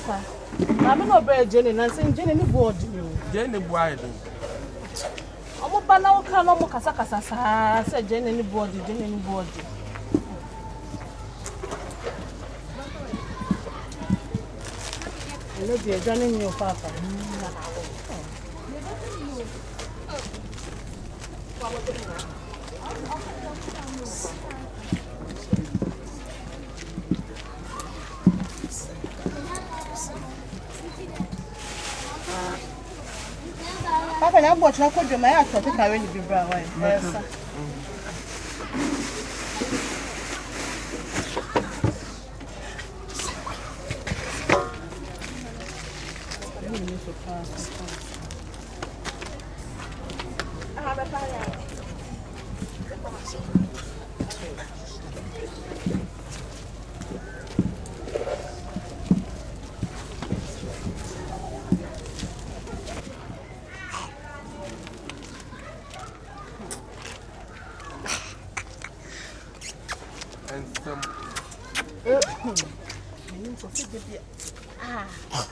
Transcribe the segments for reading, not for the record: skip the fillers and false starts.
Papa. I'm not very Jenny, and saying Jenny board you. Jenny board. I'm a banana canoe, Casacasa, said Jenny board, Jenny board. I know you're joining your papa. Papa, I'm watching a good man. I thought I really be brown. Yes,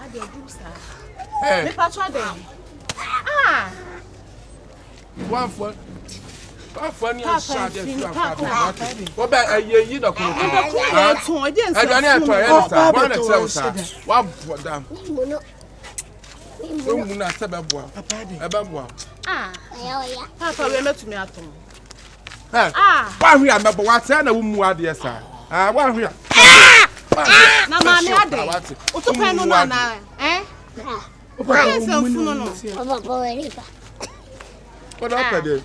I do sir. Hey, Patra day. One for funny and sad. What about a year? You don't come. I don't know. One for them. Papa, we met me at home. Why we are number one, and a woman, dear sir. One here. Na mami ade. O to pen no na eh? O pen se funu no. Papa we ripa. What happened?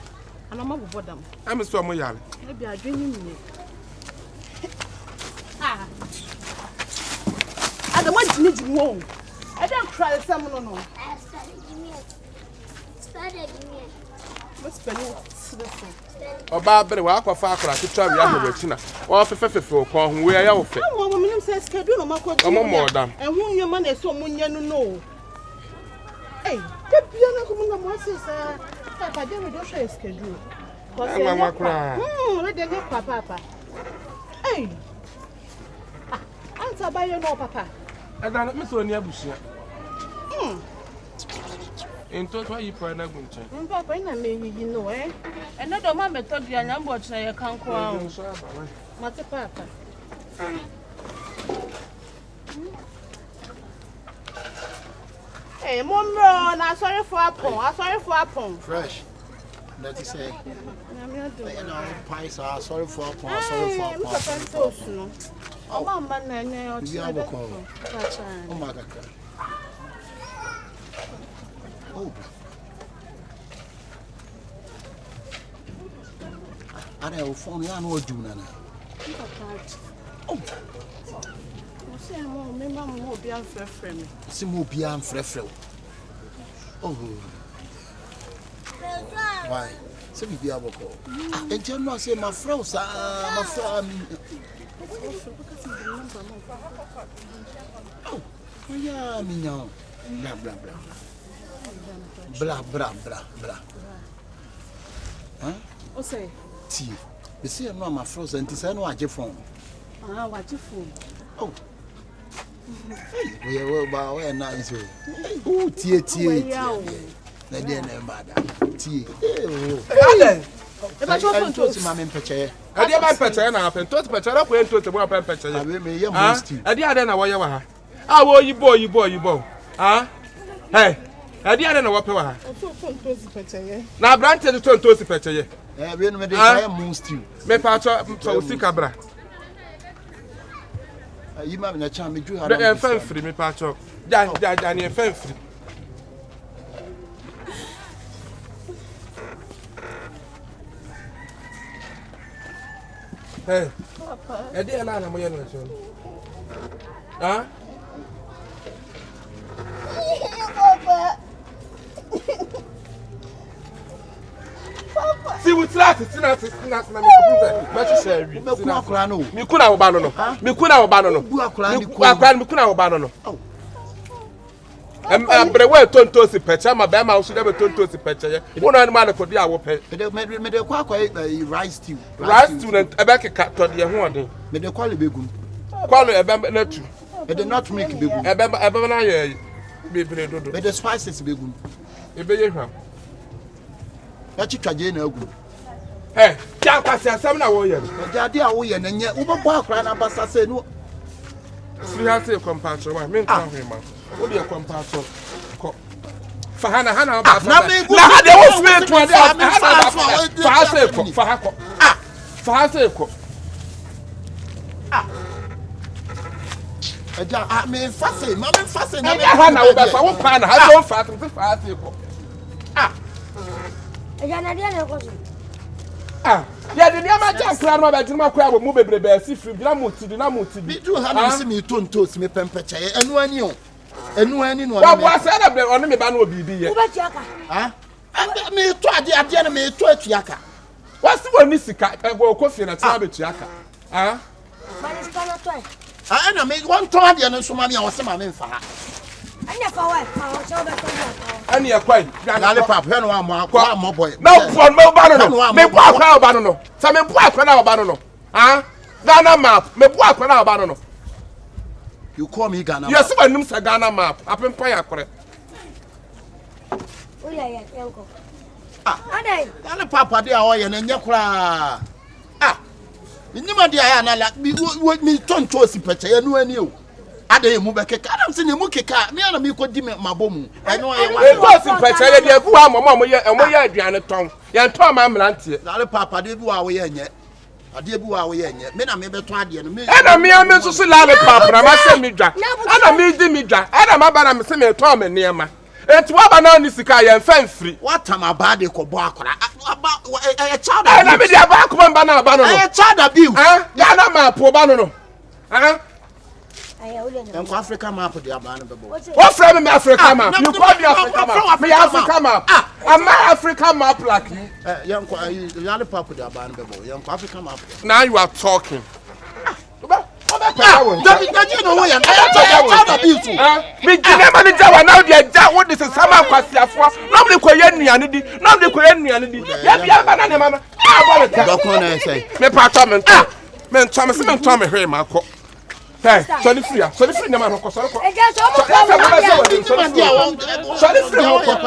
Ana ma bobo dam. Am so mo yale. E bi adwenu mi. Ada ma jini jini wo. E dem cry sam no no. What's penny? Oba bere wa akwafa akora twa wi ahwe china o fefefefe ko hu we ya wo fe mo minim se schedule no makodi mo modam ehun nyoma na eso mo nya no no eh ke bia na ko mo na mo asesa papa de me do share schedule ko se wa akora we de ne kwa papa eh anta ba ye no papa ada me so ni abusia Into why you find a good chance? Papa, I may you know, eh? Another mamma told you, I'm watching a can't go. What's a papa? Hey, Mom, I'm sorry for a pong. I'm sorry for a pong. Fresh. Let me say, pies are sorry for a pong. Sorry for a pong. Oh, Mamma, and you have a call. Oh, my God. Oh. I don't phone you know do na. Oh. Say mo me mama mo bia frefre me. Si mo bia frefre. Oh. Why? Se bi bia boko. E je no say my friend sa my friend. Oh. Yeah, me now. Blah blah blah. Blah blah blah blah. Huh? O say? Tea. You see, I'm not my frozen. And this I know I just phone. What you phone? Oh. We are about where nice. Oh, tea. Na dey na mbada. Tea. I told you, Mammy Peche. I did my Peche and I pen to Peche. I went to the one Peche. I didn't know why you were. Ah, well, you boy. Ah, hey. I didn't know what you were. Now, Branton to Tosi Peche. I mean, I am most you. Me patcha so sikabra. You might na charm me do have a fan free me patcha. Dan a fan free. Hey, I didn't know my generation. Huh? See with last na me ko share wi. Me kuna akra no. Me kuna wo ba no no. Me kuna wo ba no no. Bu akra ni ko. Akra me kuna wo ba no no. Brewe tonto si pecha ma ba ma so dey tonto si pecha ye. Wo no ma na ko dia wo pe. Me de kwa rice stew. Rice stew na ebe keka to de ho odin. Me de kwale begum. Kwale ebe na tu. It did not make big. Ebana bebre dodo. But the spices big. Ebe ye hwam. Ya chitwaje na agu. Eh, ja kwase asam na wo ye. Ja de a wo ye na nye wo bebo akra na basa se no. Sri ha se compatro ma me nka hwema. Wo de compatro. Ko. Fa hana ba. Na ha de wo sme to de. Fa ha se ko. Fa ha ko. Fa ha se ko. Eja me fase, ma me fase na me. Ha na wo be fa wo pa na ha so fa se ko. Eja na dia na ko so. Ya de dia ma ja kra no ba juma kwa bo mu bebrebe asi free na mutidi na mutidi. Bi ju ha na se me tontos me pempeche enu ani o. Enu ani no. Wa bo asa na bre ono me ba na obibi ye. Wo ba tiaka. Me to ade na me to atuaka. Wasi woni sika go kofi na tia be tuaka. Ba ni sta na toy. Na me won to ade no so ma me a wo se ma me mfa ha. Anya fa wa fa o so be to ha. Ani e kwai. Na le pap he no wa mo boy. Na pon me ba no. Me bu akwa ba no. Sa me bu akwa na ba no. Ghana map. Me bu akwa na ba no. You call me Ghana. Yes, when num sa Ghana map. Apempa ya kore. O ya yanko. Adai. Na le papa de a o ye na nye kura. Minima de aya na la mi tonto si peche enu ani o. Ade mu be keka adam se ne mu keka me na mi ko di mabomu eno ye wa ko si peche ye de ku amomo ye aduane ton ye ton ma mlantie na le papa de bi wa wo ye nye ade bi wa wo ye nye me na me beto ade no me na me so so la le papa na ma se mi dwa na me di mi dwa na ma ba na me se me ton me niema enti wa ba na ni sika ye mfa mfiri what am about de ko bo akora e child na me di aba ko ba na ba no e child abuse Ghana map ba no en ko Africa map de aba no bebo what from me Africa map you call me Africa map me Africa map am I Africa map like you yan ko yale papa de aba no bebo yan ko Africa map now you are talking David no wo yan child abuse me gine mani jawa now dey ja what this is sama kwasiafo no me koye nuane di no me koye nuane di ya bia ba na ne ma no dokon na say me pato me nto me hwe ma ko hey so the free na ma no ko so ko Eja so mo pa so the free mo ko mo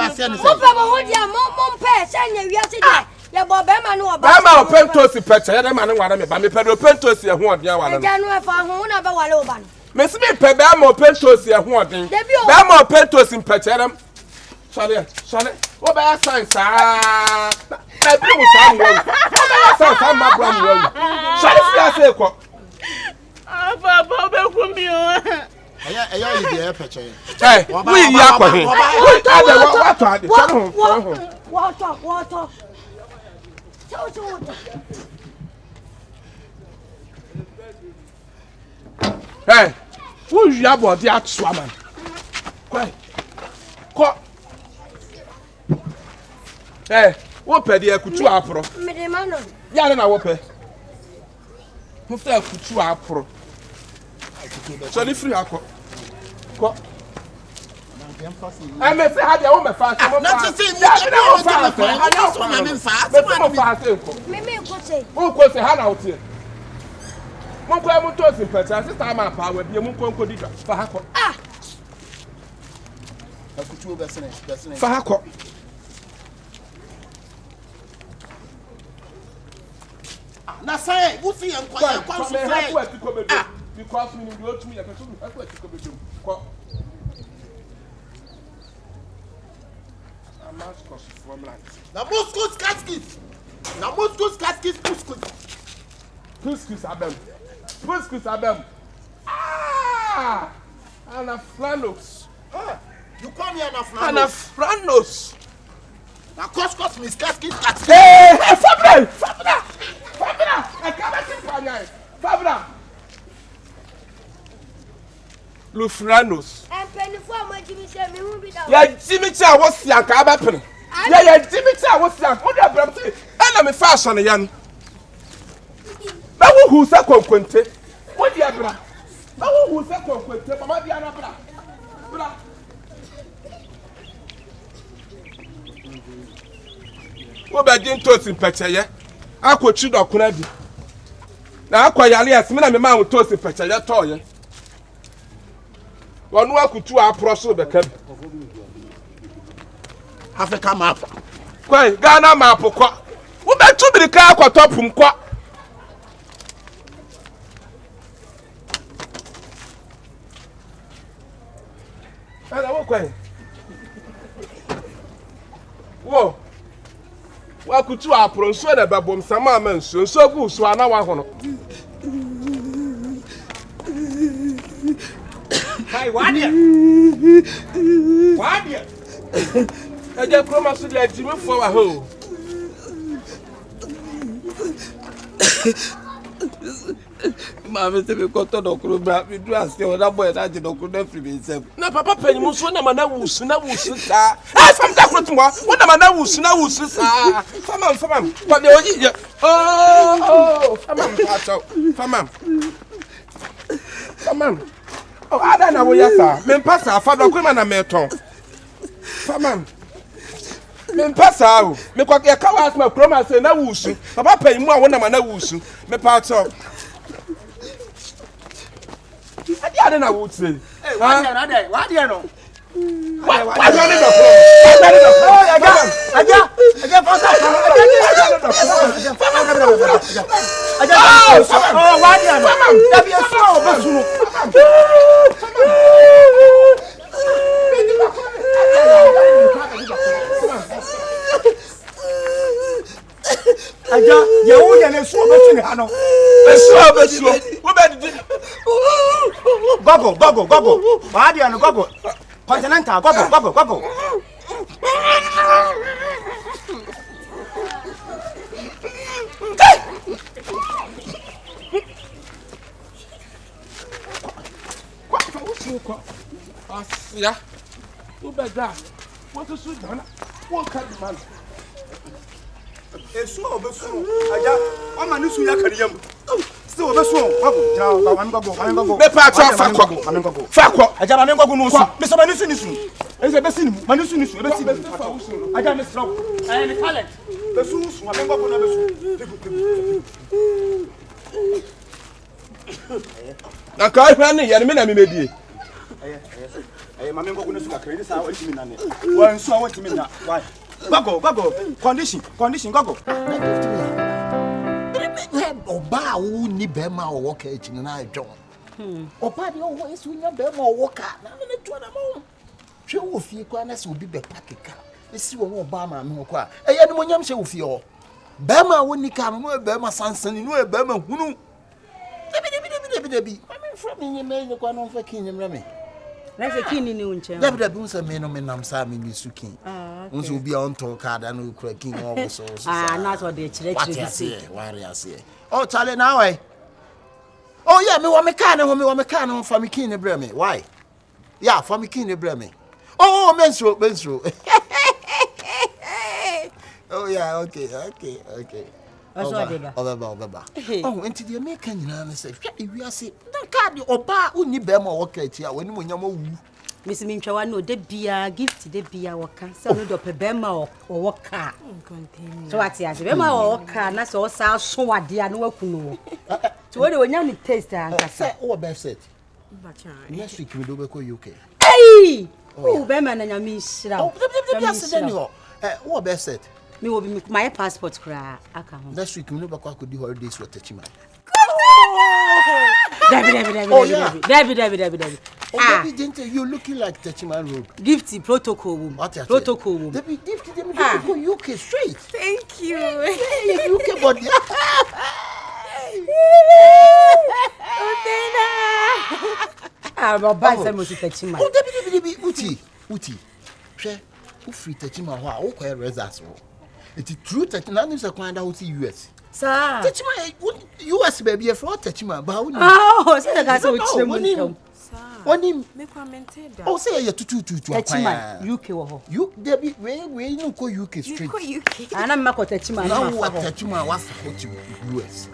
pa mo dia mo pe se nya wiase de ye bo be ma no oba ba ma opentosi peche ye ma no ware me ba me pe opentosi e ho odin awale no Eja no e fa ho na be wale oba no me si me pe ba ma opentosi e ho odin ba ma opentosi peche ye Shale o ba ya sign sa na bi mu sa mo o ba ya sign sa ma bra mo Shale fi ase ko Papa be ku mi o. Eya yi de peche eh we yi akwahin we ta de what ade so ho What hey who you about the atwa man ko eh wo pe de akutu apro me de ma no ya na wo pe mo fe akutu apro so ni free akọ ko me say ha de wo me fa so na to say me ko say o ko say ha na otie mo ko mo to sin pata sister ma pa wa bi mo ko di dwa fa ha ko akutu besene fa ha ko na say wo fi en kwa so say because we need to me ya person I go to go ko Damascus from land. Damascus casket. Couscous abem. Anafranos. You call me Anafranos. Na couscous mis casket. Hey, Fabra. I can't Fabra. Lufranos. Ya Jimmy Cha was young, Kabapen. Ya Jimmy Cha was young. What about it? And I'm a fashion young. Now who's a conquente? What do you have? Now who's a conquente? Mamma Diana Bra. What about Jim Toast in Petaya? I could shoot or Kunadi. Now I quite alias, me and my mouth toast in Petaya toy. One akutu aproso be ka. Africa map. Kwai Ghana map kwa. Wo betu birika akotopum kwa. Ala wo kwai. Wo. Wa kutu apro nso na bebom sama ma nso gu so ana wa hono. Hai wadia. Wadia. Aja kroma so dia jimi fo wa ho. Mama se me koto dokuru bra mi du ase o da boy na je dokuru na free me sef. Na papa panyimu so na mana wusu sa. Ah fam da kro tmo. Wo na mana wusu sa. Famam. Kwa de oji. Oh, famam pacho. Famam. Oh, ada na wo yasa. Me passa fa do kwema na meton. Famam. Me passa o. Me kwa ke ka wa asma kroma se na wusu. Papa panyimu a wo na mana wusu. Me pacho. Adi ade na wo tire. Eh, wa dia no. Wa dia no. Aja pasa. Oh, wa dia no. Da bi eso o besu no. Aja, ye wo ye na eso o besu ni ha no. Besu. Wo be di. Gogo. Badia no gogo. Continental gogo. Asia. Wo be da. Wo to su dana. Wo ka di man. Eso obesu. Aja, o ma ni su ya kariyam. So obesu. Gogo. Mami gogo. Me pa cha fakwa. Aja mami gogo no su. Me so mani su ni su. Eze besi ni mu. Mani su ni su. Besi ni. Aja me slow. Me talent. Besu su mami gogo na besu. Na ka hwa ne ye me na me medie. Mami gogo no su ka kredit sa wantimi na ne. Wan su wantimi na. Why? Gogo. Condition gogo. Oba wo ni be ma wo ka echi na adwo. Oba de wo esu nya be ma wo ka na ne to na mo. Hwe wo fie kwa na se obi be pakeka. Esi wo oba ma me kwa. Eye ni mo nyam hye wo fie ho. Be ma wo ni ka no be ma sansan no be ma hunu. Debi. Mami from me me kwa no fa kin nyamra me. Na se kin ni unche. Debi unsa me no me nam sa me ni su kin. Unsa obi a on to ka da no kura kin wo so. Na so de chire bi. Wari ase. Oh, Charlie, now I. Oh, yeah, me want me can for me kin bre me. Why? Yeah, for me kin bre me. Oh, menstru. Oh, yeah, okay. Oba. Oh, enti de me kan nyina me say, hwe wi ase. Dan ka de oba uni be ma wo ka ti a woni mo nyama wu. Miss Minchwa no de bia gift de bia waka. Se no do pe be ma wo ka. So what ya? Be ma wo ka na so sa so wade a no wakunu. So we de wonya ni taste anka say o be set. Next week we do be ko UK. Hey! Oh, be ma na nyame hira. Oh, de bia se de no. O be set. Me will be my passport cra aka ho. Next week we no be ko akodi holidays with Techima. David. Oh, baby, didn't you looking like Techima Road? Gifty protocol woman. Protocol woman. Baby, gift them go UK straight. Thank you. UK body. But buy some Techima. Oh, baby, Uti. Share. Who free Techima ho a wo kwa results ho. It is true Techima na say kwanda ho ti US. Sir. Techima US baby for Techima ba wo ni. Oh, say that so chim. Woni me commented that. Oh, say you tutu Techima UK wo ho. You Debbie we no go UK straight. Go UK. Ana mako Techima na wo Techima was for US.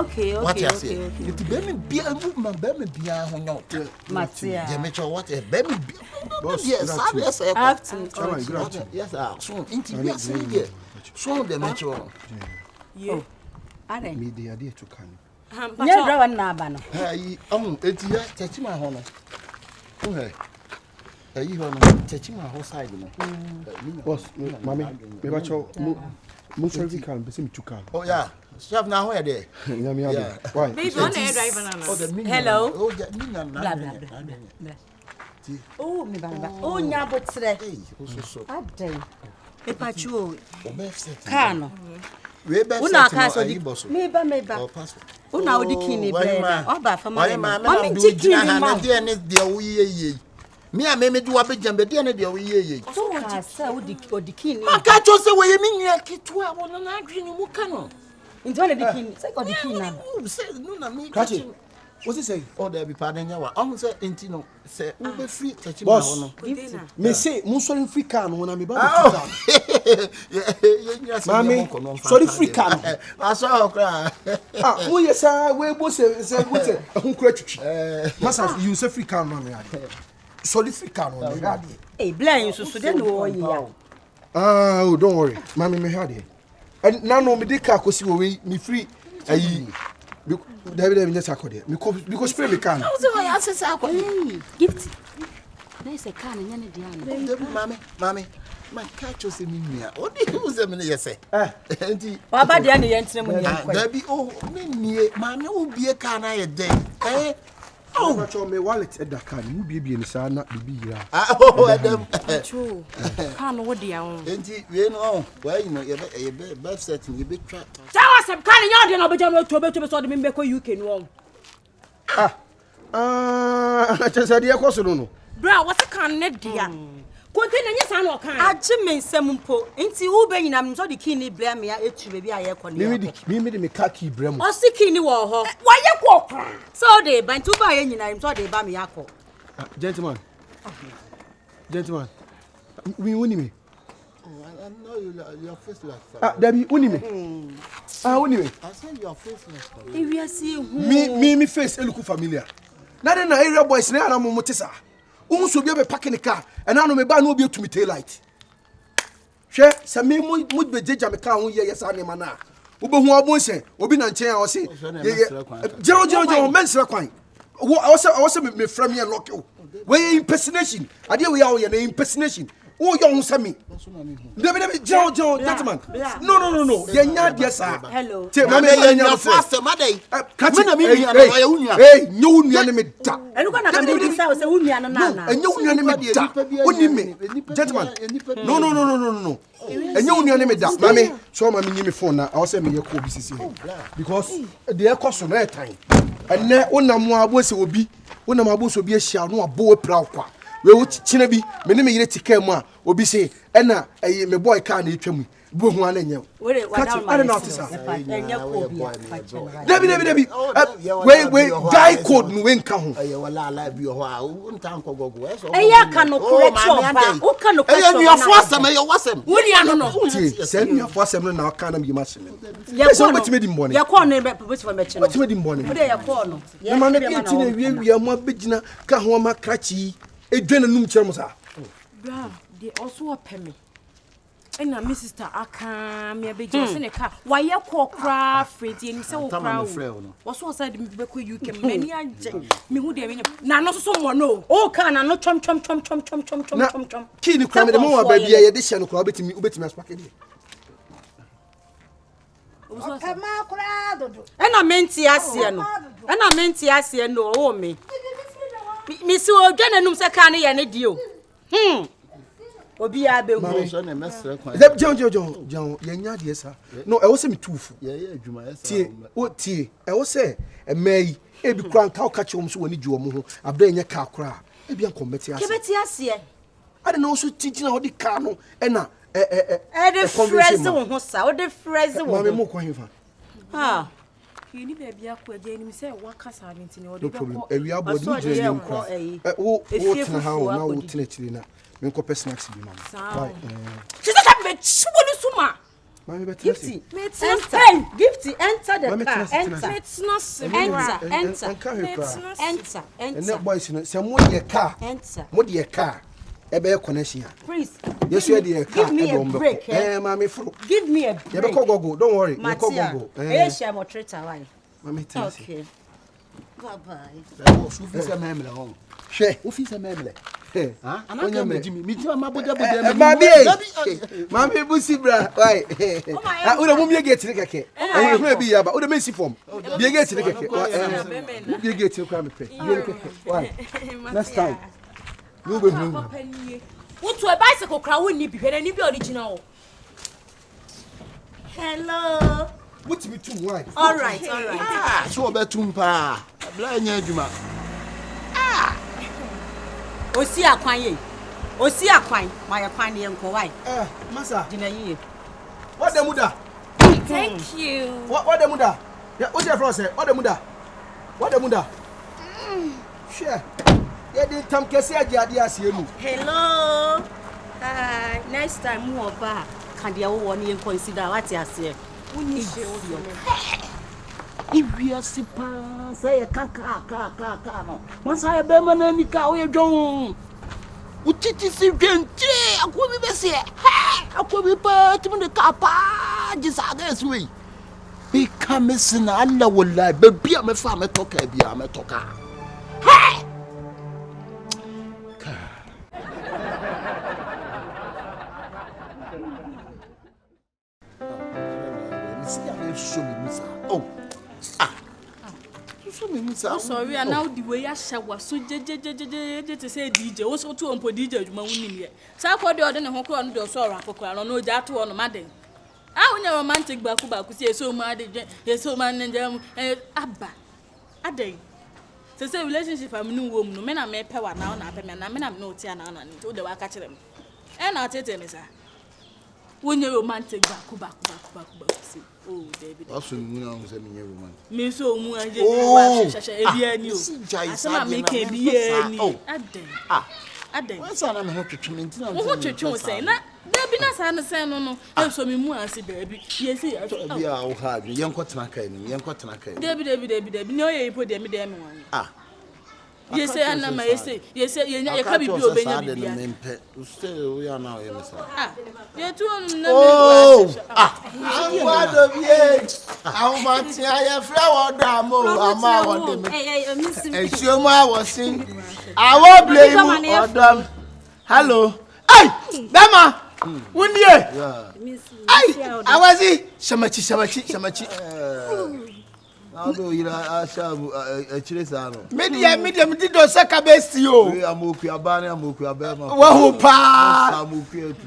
Okay. What you say? It be me bia movement be me bia ho nyo. Matia. Je me cho what be me boss. Yes, yes, so inti say here. So the metro. Yeah. Are me dey there to can. Nya draw na aba no. Eti ya Techima ho no. Okay. You are touching my whole side. Boss, mommy, maybe I show Mussolini can be seen to come. Oh, yeah. Chef, now where there? Why? Hello. Oh, Oh, me baba. Oh, nyabo tsre. so. Adai. Epachu. Obefset. Kano. We be Una ka so di. Meba. Una odi kini bre. Oba fa ma. Mami tikini ma. De ne de wo ye. Me a me do abejam be de ne de wo ye. So ka sa odi kini. Aka cho se we ye me nia ketua wo na adwene mu ka no. Nti odi kini. Say odi kini na. No na me. Catch. What's he say? Oh, there be pardon yawa. Say intino say we be free touch ma ho no. Me say Mussolini free can when I'm about to Mami, sorry free can. I saw her. Who yes we both say who crack. Massa you say free can mami. Sorry free can on me. Eh, blind so dey no ya. Oh, don't worry. Mami me had it. And now no me dey car kosi we me free. Ayi David just akode. Because spray me can. How so I say akode? Gift. Na say can nya ne dia no. Mami. Man catch us in here. What do you say me yes say? Enti. Wa ba dia ne yentre mu ne yakwa. Dabi oh me nie mami wo bie kan na ye den. Oh, but me wallet at the car. You be ni sa na bibi ya. Oh, Adam. True. Can wo dia on. Enti we no. Why you know you be birth setting you be trap. Tawa sem kan nya de no be jam to so de me be ko UK no. Just dey ko so no. Bra, what can ne dia? Container nya sa na o kan. Age me nsem mpo. Enti wo be nyinam so de kini bra me ya etu be bi aye ko ne. Me de me car key bra mo. O si kini wo ho. Wa ye ko kra. So de ban tu ba ye nyinam so de ba me yakọ. Gentleman. We woni me. I know your face like Debbie, woni me. Woni me. I said your face like E wi asi hu. Me face e look familiar. Na de na area boys na mo motesa. So be packing the car and I know me ba no be to me tail light. Hwe se me mo be jeja me car ho ye yes ane mana. Wo be hu abonse obi na nchen a wo se je mensra kwan. Wo se me from here lock you. We impersonation. Ade we ya na impersonation. Wo yo hu se me. Debi gentleman. No. Ye nya de sa. Hello. Te ma me ye nya fast madai. Me na me nua na ya unua. Nyu nua ne me da. Enu kwa na ka be sa se unua no na. Enyu nua ne me da. Oni me. Gentleman. No. Enyu nua ne me da. Mami, so mami nyi me phone na. I say me ye ko bi sisi. Because the cost na time. Enne onam abosi obi. Onam abosi obi ehia no abo pra kwa. We wo chine bi me ne me yire tika mu a obi se ena me boy car na etwa mu bo hu ana nyem catch I don't know to say Debi we guy code no we nka ho wala bi ho a untan kogogo eya ka no correct oba o ka no correct eya nuafo asem eya wasem woni ano no say nuafo asem no na ka na me machine ya ko no betime di mbone ya ko no be put for me chino betime di mbone o de ya ko no ya ma na bi tine wi mo abegina ka ho ma krachi edwana num kire mo sa bra they also pay me ena my sister aka me abeje se ne ka wa ye kokra fredi ni se wo kra wo so say me be ko UK mani anje me hu de me na no so mo no o ka na no chom ki ni kwa me de mo wa ba bia ye de hye no kwa obetimi aspake de ma kura dodo ena menti ase no o me si o dwana num se ka ne ye ne dio obi a be hu so na mesre kwan John ye nya de sa no e wo se me tufu ye adwuma esa tie e wo se e mai e bi kran ka o ka che wo so woni ju wo ho abda nya ka kora e bi an kometi ase kebeti ase ade no so tigina ho di ka no e na de freze wo ho sa o de freze wo mame mo kwan fa yini baby akwa je ni se waka sa ni ntini odi no problem e wi abo di je yu kra wo tena ha wo na wo tena chiri na me ko snacks bi mama she say me chubulu suma mame be Gifty enter the car enter and that boys no say mo ye car e be connection please yes you dey car give me a break mame fro give me a break you be go don't worry you go share mo treat why mame tell okay Bye-bye. Officer Memle home. She, Officer Memle. Huh? And I can't Jimmy. Me too, my boy. Mammy, Bussy, bra. Why? I would have get to the cake. I will be about the messy form. You get to the cake. You get to come. Why? Next time. You will move. What to a bicycle crowd wouldn't be any original. Hello. What's me too wide? All right. So about Tumpa. Blind Yajuma. Osia kwanye. Osia kwanye. My kwanye uncle why? Massa. Dinayi. What the muda? Thank you. What the muda? Yeah, what's your friend say? What the muda? What the muda? Sure. Yeah, the Tom Kessie Adias you. Hello. Hi. Next time more back. Can the old one consider what you say? If we are sipa, say a kaka. Once I have been any cow, you don't. What it is you can say? I could be say, I could be part of the capa, just others way. Become missing, Allah will lie, but be a farmer talker, be a talker. Hey! Sorry, and now the way I shower so to say DJ also to on DJ Mawunim. So for the other Hoko on the Sora for Crown, no that one, madam. I will never romantic Bakuba say so mad, yes, so man and them, Abba. A day. So say relationship, I'm new woman, no men I may power now, and I mean, I'm no Tiana and told the work catch them. And I'll tell them, sir. When you're romantic Bakuba. Oh, David. Also, you know, woman. Me so much. I did. What's on a hot treatment? What you say? There be no sign of saying no. I'm so me more see baby. Yes, I'll have young Cotton. David, no, you put them one. Yes, I know my say. Yes, you can't be obeying. Still, we are now. You're too. What of ye? How much I have flower damo? And Shoma was singing. I won't blame you. Hello. Hey, Bama. One year. I was it. Shamachi. Although you are a Chilisano. Medium did not Akabenezer. You are Mukiabana, Mukiabama. Wahupa.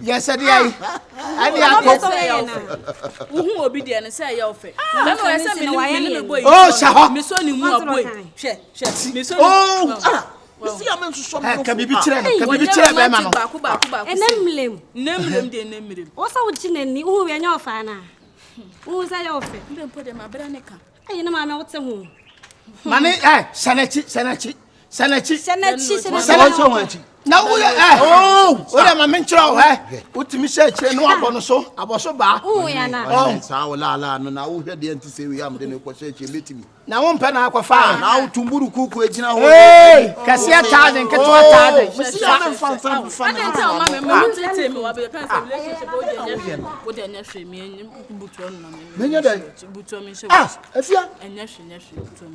Yes, I did. Who will be there and say your face? Oh, Shaha, Miss Sonny, boy. Oh, see, I'm so sorry. Can be betrayed. Can be betrayed by Mamma. And name him. What's our chin and who are your fan? Who's I offer? Don't put him a branica. I know my mouth. Money, Sanachi. Now, what am I mentioning? What me say, no, I so, I was so bad. Oh, yeah, so la, now we had the anti we am the negotiation meeting. Now, one pen aqua fire, now to Muru Kuku, hey, Cassia Tardin, Catua Tardin. I didn't tell Mamma to tell me what the relationship with the nephew, me and Buton.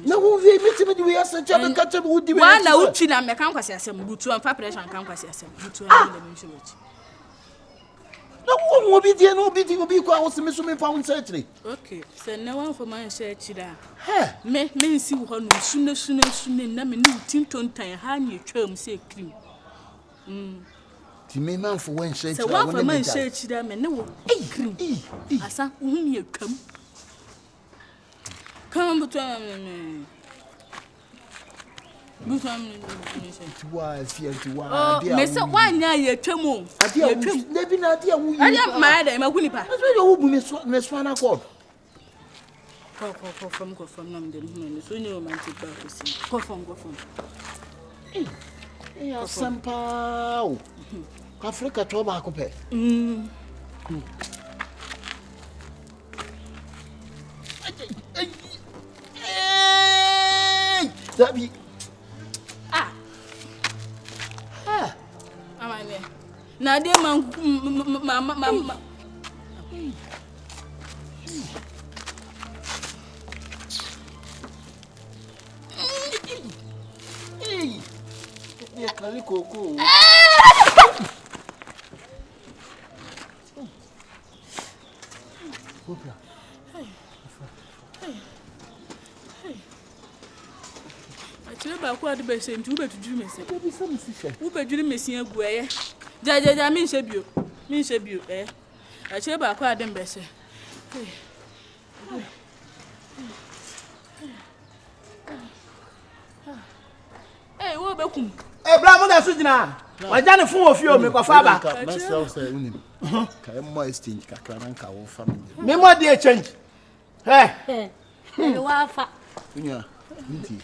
No, we meet we are such a catcher would do. Why now, China, my campus, Butu and Papression campus, Butu and no one will be there, no beating will be quite Mr. Pound surgery. Okay, so no one for my shirt, Chida. Me see one sooner, Namin, Tinton time, hand your term, say cream. To me, man, for when she said, one for my shirt, Chida, and no, cream. I saw whom you come. Come between me. Mister, why now you're too Maybe not dear. I am mad. I'm a winnie pack. Miss Fanna called. Go from London. So no romantic back to see. Go from. Hey, some pow. Africa tobacco pay. Hey, now, dear Mamma. Nani koko. Achire ba kwa de be se nti wo betuduru mesi. Wo beduru mesi agu eye. Ja mi nse bio. Achire ba kwa de be se. Wo be kum. Bra mo da so gina. Wa ja ne fun ofi o me ko fa ba. Myself say unim. Ka mo exchange kakra na nka wo family. Me mo dey exchange. Wa fa. Unya. Nti.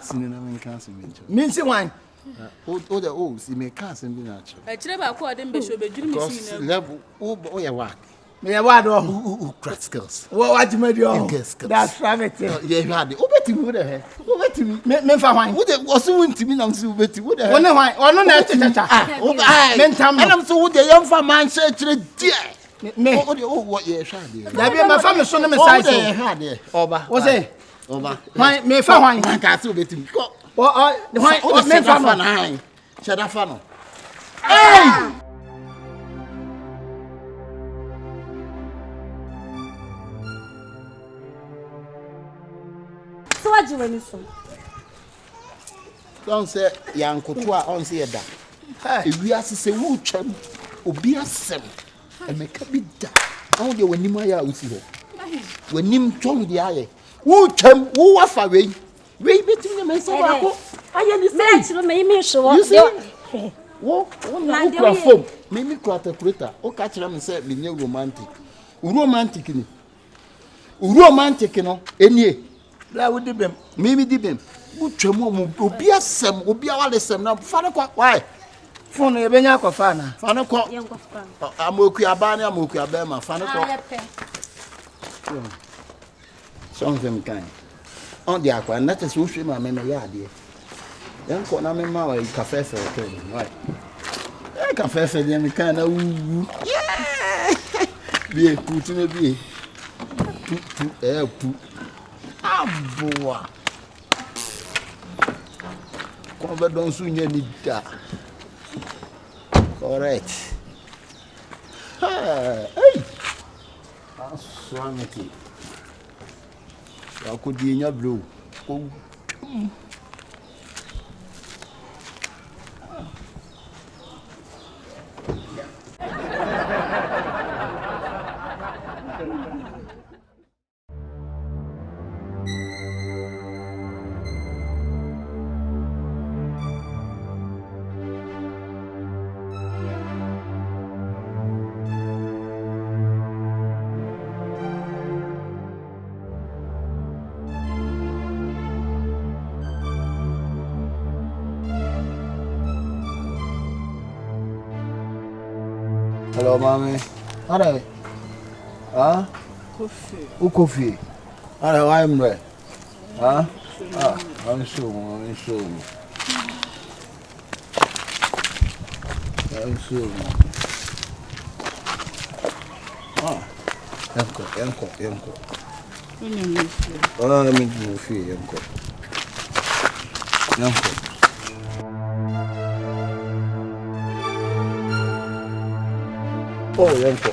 Sini na men kan se mencho. Min si wan. Si me kan se bi na acho. Achire ba kwa de be so beduru mesi na. Level o ya wa. Me ya wa do. Craft skills. What you made you? That's private. Yeah, you had it. Obetimi wo de he. Obetimi. Me fa hwan. Wo de oso wontimi na so obeti wo de he. Wo ne hwan. Ono na chacha. Me ntam. Enam so wo de yemfa man se kire die. Me. O de wo ye hwa de. Da bi me fa me so ne me sai so. O de hwa de. Oba. Wo say? Oba. Hwan me fa hwan. Man ka se obetimi. Ko. Hwan me fa no. Shada fa no. Hey! So what you want so? Don't say yankoto a on say da. Ewi asese wo twam obi asem. Emeka bi da. Awu de wanim aya usi ho. Wanim twom de aye. Wo twam wo wafa wei. Wei betim na mensa wa ko. Aye ni say. Let's me me show. You see? Wo na kura form. Me kura calculator. O ka kira me say me nye romantic. Romantic ni. Romantic no enie. La wo di bem. Me di bem. Wo twam mo obi asem, obi awale sem na fa ne kwa. Why? Phone e benya akwa na. Fa ne kwa. Amoku aba ne amoku aba ma fa ne kwa. Something kind. On the aqua, and that is what my mamma yard. Young corner, mamma, cafe for a turn. Right? I cafe for the kind of be a put in a bee. Boy. Cover don't soon need that. Correct. Hey, that's swanky. I could be in your blue. Hello, mommy. Alright. Coffee. Alright, I'm ready. I'm sure. Yanko. Oh, yanko.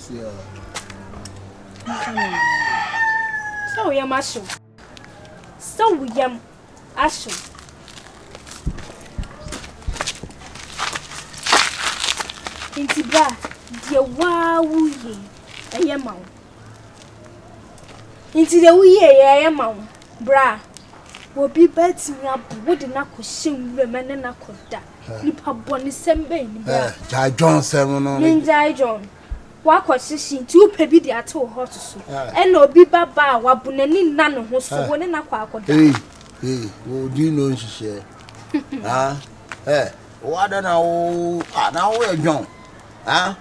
So we am asho. So we am asho. Inti bra, die wawu ye, eye ma wo. Inti de wo ye eye ma wo, bra. Wo bi betimi abu de na ko hyenwure mene na koda. Nipa boni sembe ni bra. Ja John sem no. Ninja John. Wa ko hyeshi nti wo pa bi de ate wo hot so. E na obi baba wa bunani na ne ho so wo ne na kwa akoda. Wo di no nhihye. Wada na wo na wo John. La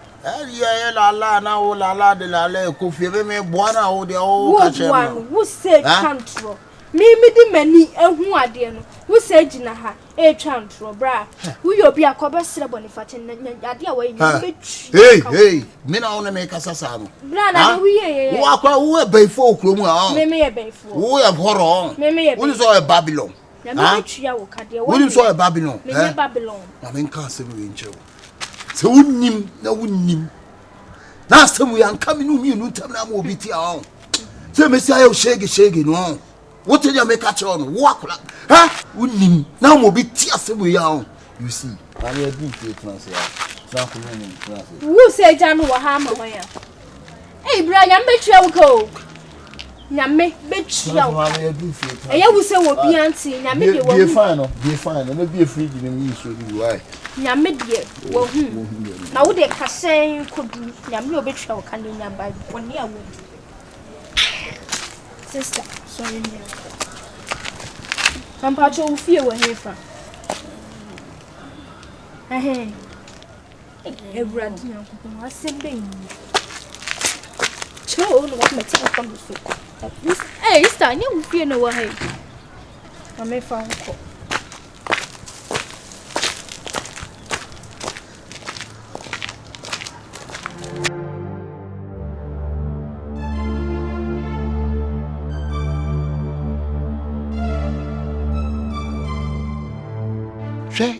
de la Kofi me boana wo de o ka che no. Wo say control. Me di mani ehu ade no. Wo say gina ha e twantro bra. Wo yo bi akoba sere boniface ade a wayi Hey, me na wo na me kasa sa no. Bra na wo ye. Wo akwa wo beifo okromu a. Me ye beifo. Wo ye horo. Me ye. Wo ni so e Babylon. Na me twia wo kade wo. Wo ni so e Babylon. Me ye Babylon. Na me nka se we nche wo. Se wunnim na wunnim. Na asem we anka me no mienu ntam na ma obi ti a. Se me si ayo shege no. What did you make a chon? Walk, wouldn't now will be tears away. You see, I will be who say John will hammer where? Hey, Brian, bet you go. Yame, bet you. I will say what be auntie, Yame will be fine, and be afraid in me. So do I. Yame, dear, well, now they can say could Yame will be trouble coming by 1 year. Sister, sorry. I'm part of fear where he from. Hey, everybody, I said, baby. Chill, what my tongue from the foot. Hey, Stan, you fear no way. I may find call.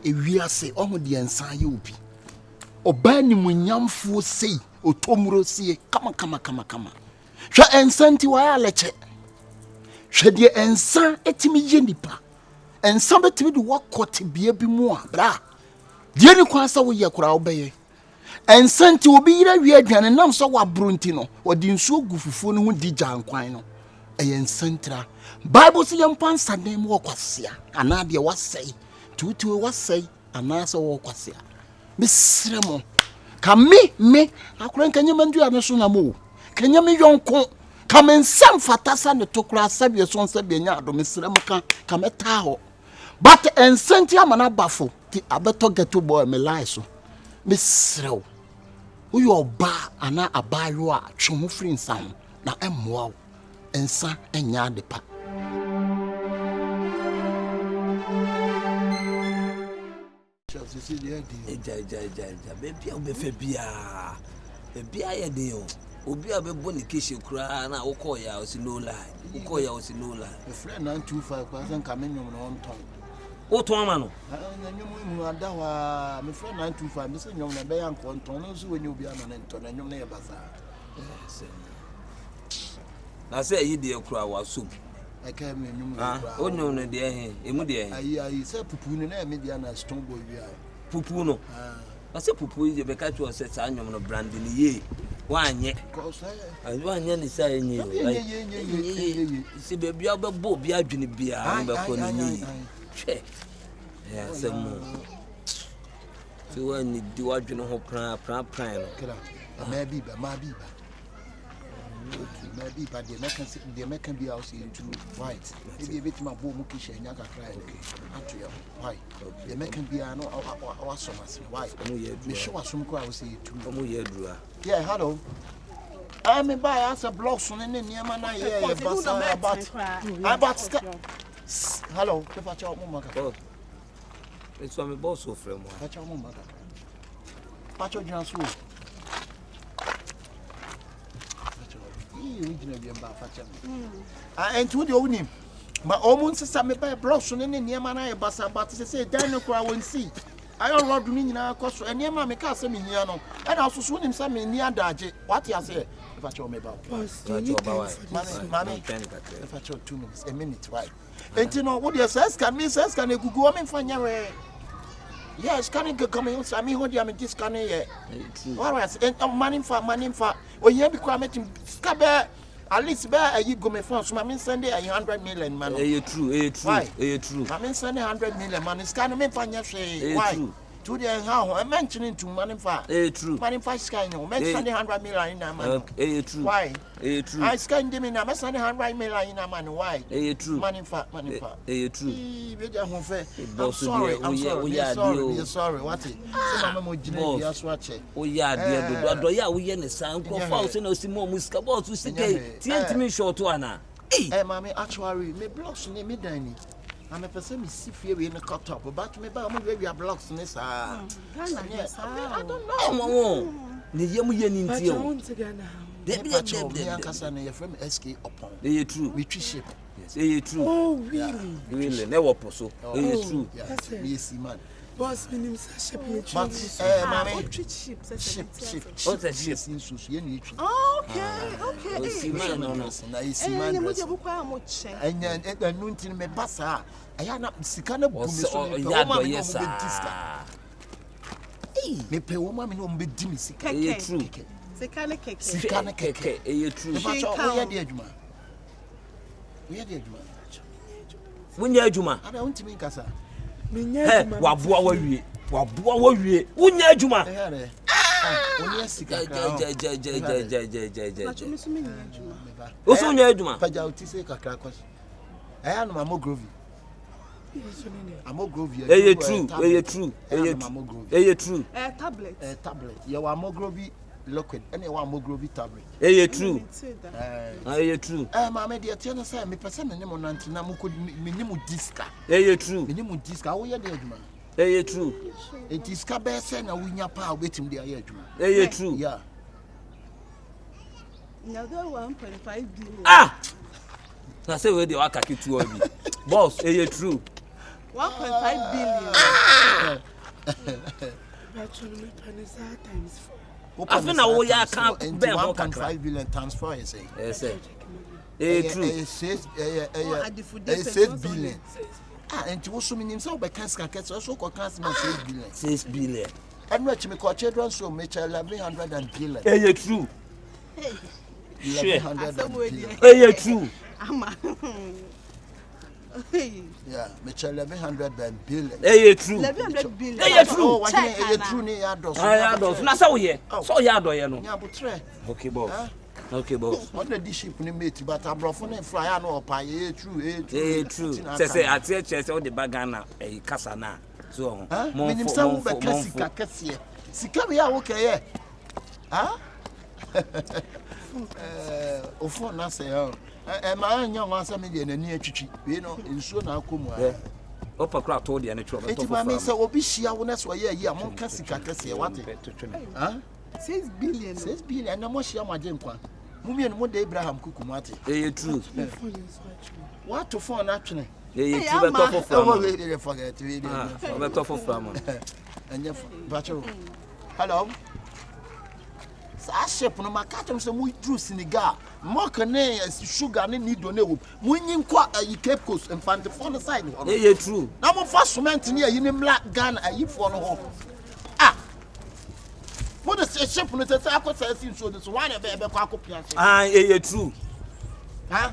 Ewiase omo de ensan ye obi oba ni munyamfo sei otomuro sie kama hwe ensanti wa ya leche hwe de ensan etimi ye nipa ensan betimi de wakote bia bi mu a bra de ni kwansa wo ye kura obeye ensanti obi yira wi aduane nam so wa bronti no odi nsuo gufufuo no hu di jankwan no ensantra bible se yempansa dem wo kwasea ana de wasei tutu wasai anasa wo kwasia misremo ka me akura nkanye mandu ame so na mo kanya me yonko ka mensam fatasa ne tokura sabie so nsabie nya ado misremo ka meta ho but ensenti amana bafo ti abeto geto boy me lie so misrew uyo ba ana abayo a twemo free nsam na emmoa ensa enya adepa baby, I'll be Fabia. Baby, I had you. Obi a be boni kishi kura na ukoya osinola. Ukoya osinola. The friend 925 coming on tongue. O to amano. You adawa my friend 925 Mr. Young na be anko nton so when you be an nton anyum na yebasa. Na say yi de kura wa soup. I came in you. Oh no no de eh emu de eh. I say pupu ni na me dia na stone boy wi ai. Pupu no. I say pupu is be catch you say anyum no brand ni ye. Wanye. Cause wanye ni say enyi. See baby obebo bi adwene bia be ko ni. Hwe. Yeah, say mo. So when you do adwene ho pran no. Maybe maybe but the American be house in two white. Maybe a bit my boom kitchen yaka cry. Why? The American be no our summers. Why? Me show us some crowd say two. Yeah, hello. I may buy us a block on any near man. Hello, it's from a boss of friend. Pacho Jansu. And to the own him. My almost said me by blossom in near man. But say, Daniel, I won't see. I don't want to mean now, cause and near my castle in here. And also soon him some near Daji. What you say? If I show me about Mammy, if I show 2 minutes, a minute, right? And you know what you says can me says can you go and find your way? Yes, can you come in? I mean, what you mean this can you? All right, and money for. Oh, you have become it scabber. At least bear you go me phone. So I mean send 100 million man. True. True. I mean send 100 million man. It's kind of me find your say. Why? To the how I'm mentioning to money for. True. Money for sky no. Make send 100 million in a man. True. Why? True. I scan them in a send 100 million in a man. Why? True. Money for. True. I'm sorry. You're sorry. What it? Yes, watch it. Oh yeah, dear. Do ya we in the sound go false no see more muska boss to see TNT me short one. Hey, mommy, actually, me blocks in me dining. I'm a person, me see fear in the cut up, but me buy me blocks in this. I don't know. The young yen in the they be a job, me and Cassandra from SK upon. They true. We ship. Yes, they true. Oh, really? Really, never possible. They true. Yes, man. Boss, my name is ship. Mammy, ship. What's a ship? Okay. See, man, no. I see, man. And noon me bassa. I am not Sicana boom. Yes, me pay woman no be dimisi. True. Sikana keke. True. We are the when you Juma, I don't think Cassa. Waboa wie. Unya Juma. Also nya Juma. Pajauti say kakrakos. I am Mamogrovy. True. Tablet. You are Mogrovy liquid. Any one Mogrovy tablet. True. True. Mamma, dear, tell us, me person and Monantina could minimum disca. True. Minimum disca. Oh, yeah, true. It is Cabes and a winner power waiting there. True. Yeah. Now, 1.5 billion. I say where the Akaki to me. Boss, true. 1.5 billion. I think I will can't bear 1.5 billion times 4, you say. Yes, sir. True. It says 6 billion. And to also mean himself by cancer, also called cancer 6 billion. 6 billion. And what you call children, so much 1,100 billion. True. True. Yeah, Mitchell 1,100 billion. True. 1,100 billion. True. Oh, true. Now, so yeah. So yeah, do you know? Okay, boss. Okay, boss. What the ship in mate, but I'm broken and fly no pie. True. Say, I tell you, all the bagana, a casana. So, meaning some Cassia. Sicavia, okay. Huh? For nothing. My young answer me in a near chichi, you know, in soon I'll come. Upper crowd told you, and it's my miss, I will be sure when that's why you're more Cassia. What? 6 billion. 6 billion, no more share my jump one. Mummy and one day Abraham Kukumati. True. What to phone actually? Forget and Bachelor. Hello. I ship no my catch some we drew Senegal. Mocane sugar need to know. Winning quite a Cape Coast and find the phone side. True. Now, first cement near you black gun a you for home. What is a ship with a taco says so this one a baby cockle. True. Huh?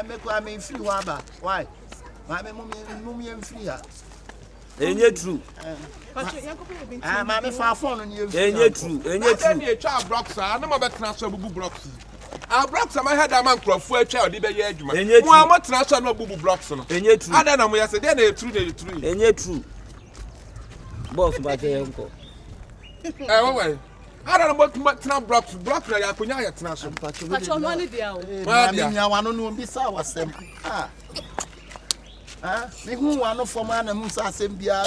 Make me free waba. Why? My mummy and free her. True. Mammy far phone on you. True. A child blocks. I know about transfer blocks. Our blocks are my head a man crop for a child. I'm not transfer no boo blocks. I don't know. I said, they're true. Boss, by the uncle. I don't know what now blocks like I could not transfer. But your money there. I want to know this hour. Me who want for man and Musa Sembia,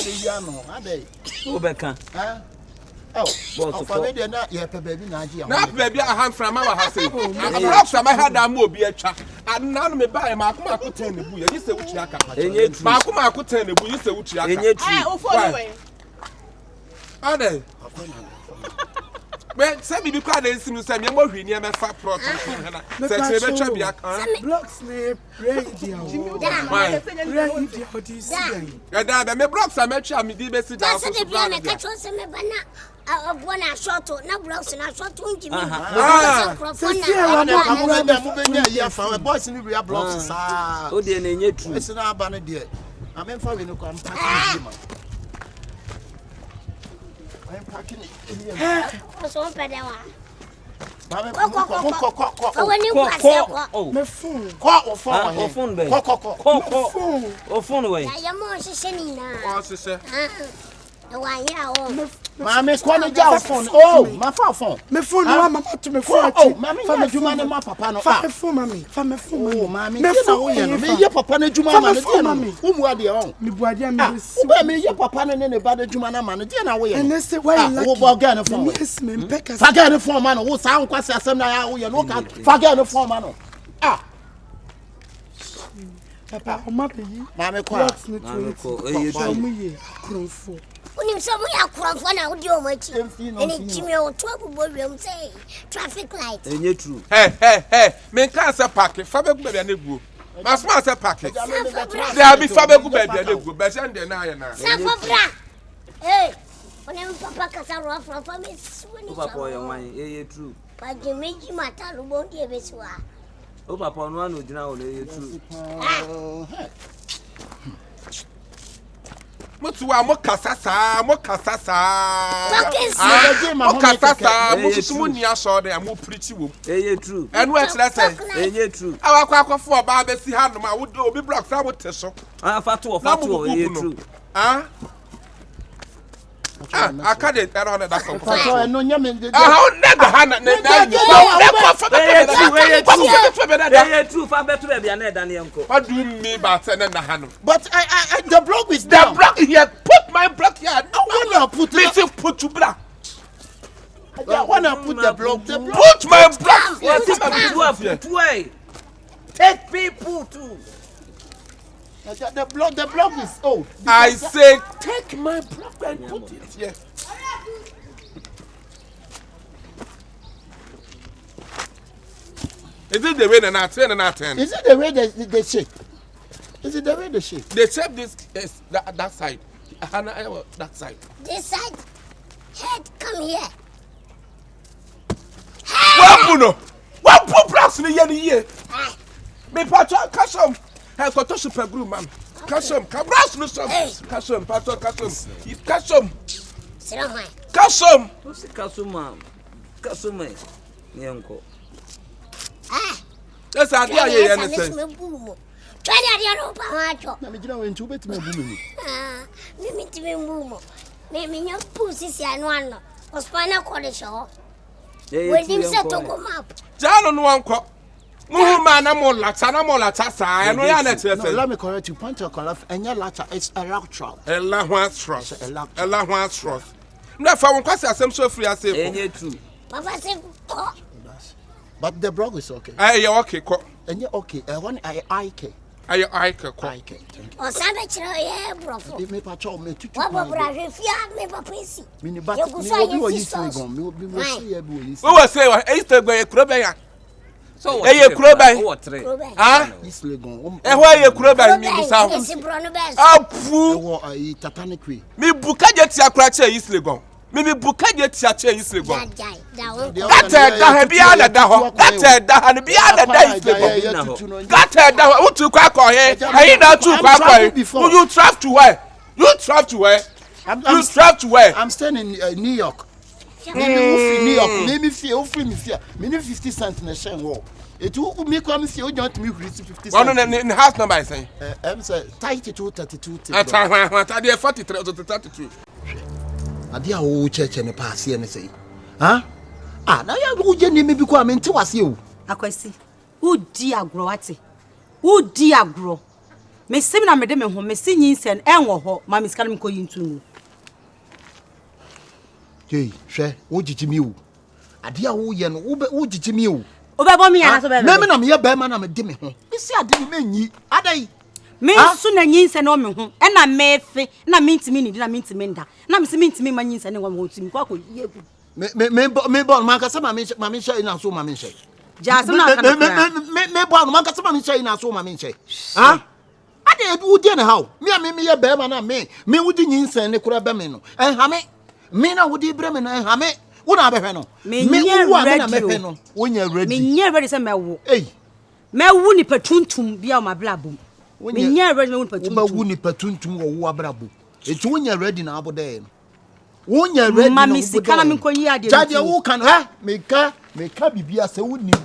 are they? Obeka. Oh, for me, not yet, baby, Nadia. Not baby, I have from our house. I blocks, I had a more be a chap. Ananu me buy makuma ko 10 nebu. You say uchi aka. Enye true. Makuma ko 10 nebu. You say uchi aka. Enye true. Eh, o follow way. Ade. But say me kwa na nsim say me mo hwi ni me fa plot na. Say say be twa bia kan. Blocks ne radio. Radio this. Ya da me blocks am twa me di be sit down so. Say bia me ka cho say me bana abona short na blocks na short unji me. Boys ni real blocks sa. O de na enye true. Ese na aba no de. Amen fa we no kwa mpaki ma. I'm packing it. So pedewa. My phone. Call or phone. O phone be. O phone way. Ya mo sise ni na. O sise. Wa ya o. Mama kwani ja phone. Oh, my phone. My phone no mama to me phone. Oh, mama fa juma na ma papa no. Fa phone mami. Fa me phone. Oh, mama. Me phone wo ye no. Me ye papa na juma ma no de no. Umu ade on. Me buade am me. Wo me ye papa na ne ba na juma na ma no de na wo ye. And say why you like. Wo bo ga na phone. Yes, me peka. Fa ga na phone ma no. Wo sa nkwase asem na ya wo ye no ka. Fa ga na phone ma no. Papa, o ma be yi. Mama kwa. Mama ko. Eh, ye kronfo. Unim so mo ya kronfo na wo di o machi. Eni jimi o to abubo wiem say traffic light. Enye true. Hey. Me kan say park. Fa be ku be na egu. Ma smart say park. There be fa be ku be na egu. Be say ndẹ na ye na. Safobra. Hey. Unim papa kasa ro afro me suwani. O papa ye wan ye true. Pa jimeji mata lo bo di ebesiwa. O papa no anu gina o ye true. Mutuwa mo kasasa. Mo kasasa, mo susumu ni aso de mo preach wo. Eye true. Enu e kire say. Eye true. Awakwa akofo oba be si hanom a wo obi block sa wo teso. Fatu eye true. Akade era na da so. Papa no nya me de. O nega hana na Eye true fa betu be bia na eda na enko. What do you mean by saying na hanom? But I the block is the block here. Put my block here. I wanna put it. Put to block. I wanna put the block. Put my block. Yes, way. Take people too. The block is old. I say take my block and put it here. Is it the way they're not 10 and not 10? Is it the way they shape? Is it the way they shape? They shape this that side. That side. This side. Head, come here. What put blocks in the year? Me patron, custom. I got to super glue, man. Custom, cabras, no some. Custom, patron, custom. Custom. Sit down, man. Custom. What's custom, ma'am? Custom, man. Yanko. That's how they are. Try that, you know, let me get away into it. Me to me, boom. Me, your pussy, and one was final college show. When you set to go up. John on one cup. Man, I'm all latasa. I know you're let me correct you. Point to color and your latter is a rock trout. A lahwan trust. A lahwan trust. No, for one question, I'm so free. I say, Enye true. Papa said, but the blog is okay. You're okay, and you're okay. I want IK. Are you IK? Or Savage, yeah, bro. Give me patrol, me to me, Papa. Mini but you will use we will say, I used to go a crowbar. So, a crowbar. Ah, and why you crowbar me sound? Oh, poo, Tatanic. me bukajet ya cracher is legon. Me bukajet ya chair is legon. That be other that be other day. That what to crack on here. I not to crack before. You travel to where? You travel to where? You travel to where? I'm staying in New York. New York. Maybe fear, me 50 cents in a shame wall. It will make one see you don't me 50 cents. One in the house number I say. I'm say 32. At 43 to 32. I dear old church and a pass here and say, huh? Now you go Jenny me because I'm into us you. Akwesi. Who dear grow at it? Who dear grow? Me seminar madam home, me singing and enwo ho, mammy's coming going to. Hey, share, what did you mew? A dear old yen, who did you mew? Obebo me yana so be. Me na me ye be ma na me di me ho. Me si ade me nyi. Adai. Me so na nyinse na o me ho. E na me fe na me ntimi ni na me ntimi nda. Na me se me ntimi ma nyinse ne wo ntimi kwa ko ye gu. Me born man ka se ma me share na so ma me share. Ja so na kana. Me born man ka se ma me share na so ma me share. Ha? Ade wo di na how? Me ye be ma na me wo di nyinse ne kura be me no. Ha me na wo di bre me no ha me. Wo na be hwe no. Me wo a me na me hwe no. Wo nya ready. Me nya ready se me wo. Ei. Me wu ni patuntum bia o ma blabum. Me nya ready me wu ni patuntum. Wo wu ni patuntum wo wo abrabo. Eti wo nya ready na abode no. Wo nya ready na. Ma me sika na me konyi ade. Jade wo kan ha me ka bibia se wo nim.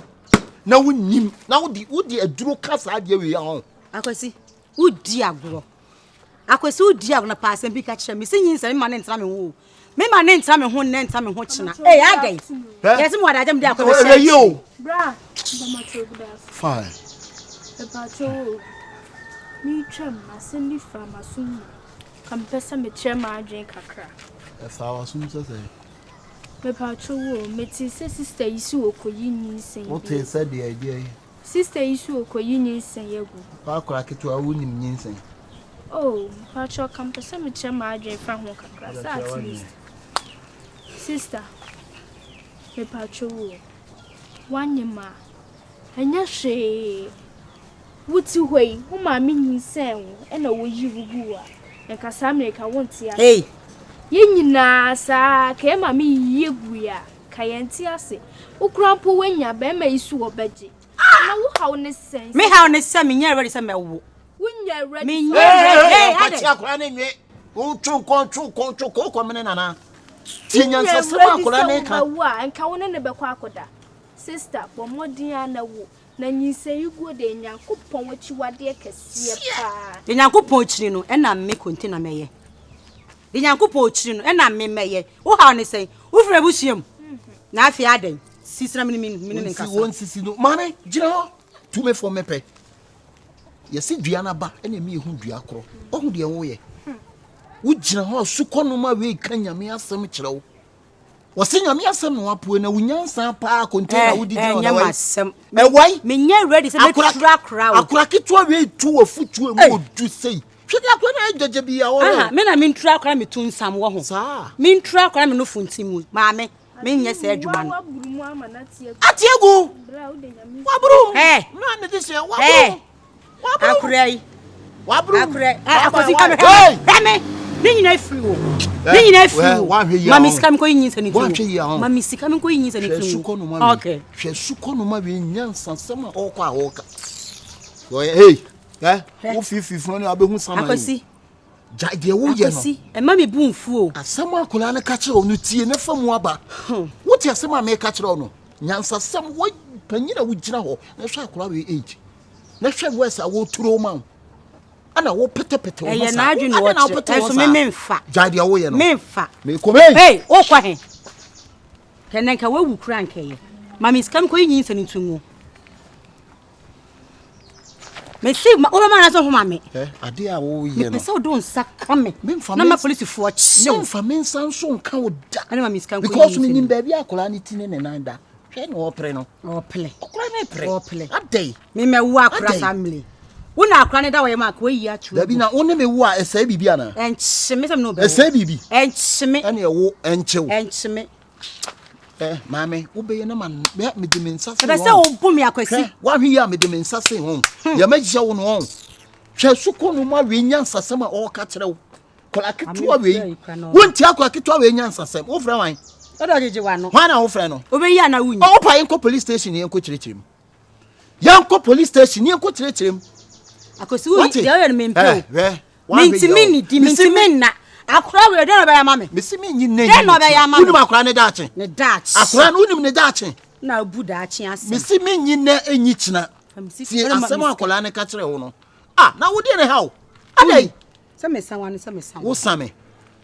Na wo nim. Na wo di aduro kasa ade we ya ho. Akwasi wo di agro. Akwasi wo di agro na pa asem bi ka kire me se yin se me ma ne ntra me wo. Me ma ne ntra me ho ne ntra me ho china. Eh adai. Yes mo ada jam di akwasi. Yo. Bra, mama choguda. Fine. Papa cho. Mi chem asendi from asum. Kampesa me chema adwen kakra. Esa wasum se. Papa cho wo meti se sister isu okoyi nyinsen. What he said the idea. Sister isu okoyi nyinsen yegu. Pa kora ketu awu nim nyinsen. Oh, Papa cho kampesa me chema adwen fra ho kakra. Sa at least. Sister. Papa cho wo. Wanyema. Anya hwe. Wuti hwei, wo ma me nyinsen wo, e na wo yi wugu a. Enka sa America wonti a. Hey. Ye nyina sa ka ma me yegu ya. Ka yenti ase. Ukrampo wanya be ma isu obaje. Na wo hawo ne sense. Me hawo ne se me nya ready se me wo. Wunya ready. Me nya ready. Hey, ati akora ne nwe. Wo twu ko me na. Ti nyansa se ma akora ne ka. Enka wo ne be kwa akoda. Sister, pomodin na wo. Na nyinse yugo de Nyankopon wachiwade kese pa. De Nyankopon chiri no e na me container meye. De Nyankopon chiri no e na me meye. Wo ha ne sei, wo fira buhiem. Na afi adan. Sisira me nkasa. Won sisi no. Mane, gina ho. Tu me for me pe. Yesi dua na ba, e na me hu dua koro. Ohu de wo ye. Wo gina ho sukonu ma we kanyame asem kire wo. Wasinya mi asem no apo na wunyansa pa container wudi di na wai wai me nya ready se me tura kra wo akura kitwa we tu ofutu emu odu sei hwede akura na jeje bi ya wo me na me tura kra me tu nsam wo ho me tura kra me no funtimu maame me nya se adwuma no atiegu waburu na me dise waburu akura yi waburu akosi ka me ni nyina free wo ni nyina free wo mami sika me ko nyinsa ni tu mami sika me ko nyinsa ni tu okay hwe sukono ma we nyansa sama okwa ahoka hey wo fififu no abehu sama akosi jade wo ye no akosi e mami bu mfu o asama akola na ka kire onu tie ne famu aba wo tie asama me ka kire onu nyansa sam wo panyina wo gina ho na hwe akola we age na hwe wesa wo turo ma ana wo petepete wo masa na adwene wo so me mfa jade wo ye no me mfa me come hey o kwa he kenen ka wawu kura nkeye mami skam ko yin sani tunwo me si o ma na so ho mami ade a wo ye no me se o don saka me na ma police fo chi ne mfa me nsan so nka wo da ana mami skam ko because me nim ba bia akola ni tine ne nan da hwe no opre no ople okora ne pre ople ade me mewu akura family una akura ne da we ma ko yi atu da bi na one mewu a esa bibi ana enchime sem no be esa bibi enchime ana ewo enchew enchime mame wo be na man me de mensa se da se o bu mi akwasi wa hwe ya me de mensa se ho ya magije wo no ho hwe sukono ma we nyansa sem a o ka kire wo kola ketua we wonti akwa ketua we nyansa sem wo fra wan odo jeje wa no wana wo fra no obe yi ana wunyi o pa yenko police station yenko kirekirim yanko police station yenko kirekirim akwasi wo de o me mpe minti na akura we de no be ya mame mesi me nyi nne de no be ya mame unim akura ne daache akura no unim ne daache na bu daache ase mesi me nyi na enyi kina si asem akura ne ka kire wo no na wo de ne hawo adai se me sanwa ne se me sanwa wo same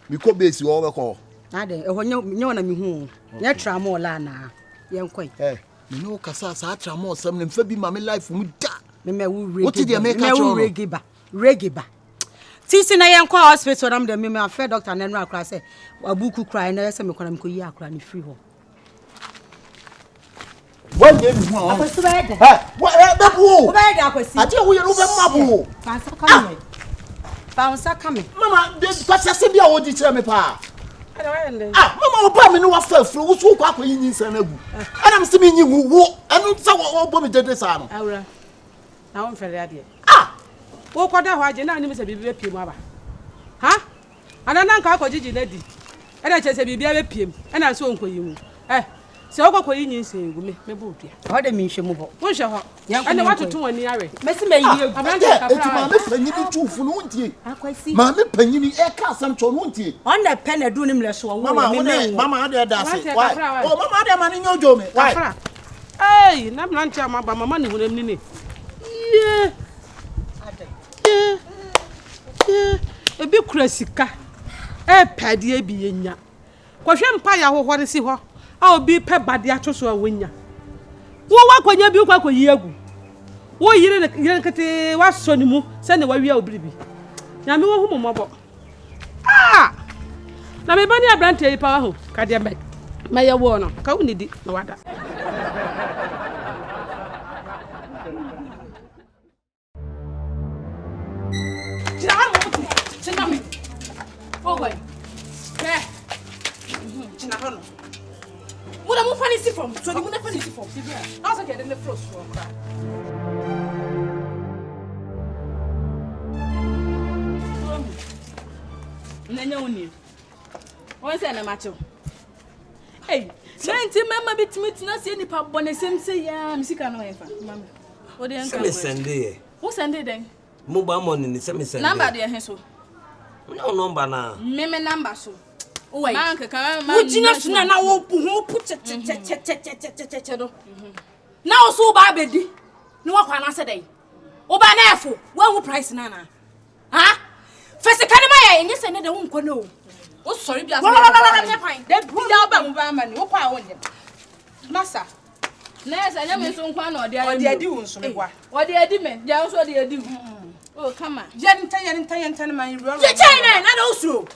mi ko base wo be ko adai e ho nya na mi hu nya tra mo la na ye nkoi me no kasa sa tra mo sam ne mfa bi ma me life mu da me wu reggae Tisi na yenko hospital am de me afre doctor na no akra say abuku cry na say me kwana me ko yi akra ni free ho What gave you one? Akwasi bed. What babu? Bed akwasi. Ati wo ye no be mabu. Bounce coming. Mama, the pastor be a odi chere me pa. Mama opa me no wa fa furu wo so kwa akwayi nyinsa na gu. Ana me se me nyi wo. Anu sa wo bo me dede sa no. Awura. Na won fere ade. Wo koda ho age na ani me se bibi be piem aba. Ha? Ana na nka akojiji na di. E na che se bibi be piem. E na so nkoyi mu. Se okwakoyi nyinsa egu me bo dua. Ho de me nhwemu bo. Wo hwe ho. Ana watoto wani are. Mesi me yi egu. Abrante etu ma me panyini tufu no ntie. Akwasi. Ma me panyini e ka asam cho no ntie. On na pen edu nim le so wo. Mama ade da se. Why? Oh mama ade ma ni nyojo me. Why? Hey, na mlanche amaba mama ni hunam ni ne. Yeah. Yeah. Ebi kura sika. Pade e bi yenya. Kwahwe mpa ya hohore si ho. A obi pe bade atoso a wonya. Wo wakwanya bi kwakoyi agu. Wo yire kete waso ni mu se ne wawie obiribi. Nyame wo hu momobo. Na me bani abrante yi pa ho. Ka de me ye wo no. Ka woni di na wada. China. Oh boy. Yeah. China hono. What am I funny see from? So the money funny see from. I was getting the frost for cry. Nanya uni. Wọ́n say na macho. Hey, senti mama bitimi na se nipa bone sem say ya misika na wefa. Mama. Wo de enka. Me send e. Wo send e den? Mobile money ni se me send. Number de he so. No number na. Me number so. Oi. Bank ka ma. Wo jina suna na wo pu che do. Na wo so ba bedi. Ni wo kwa na se dey. Wo ba na efo. Wo price na na. Ha? Fese kan ma ya enye se ne de wo nko no. Wo sorry bi as me. Dey bia ba mu ba ma ni. Wo kwa wo nyem. Masa. Na esa nya me so nkwa na ode ayi. Ode adi wo nso me kwa. Ode adi me. Dia wo so ode adi. Oh, come on. Yen man you run. Ye China na do so.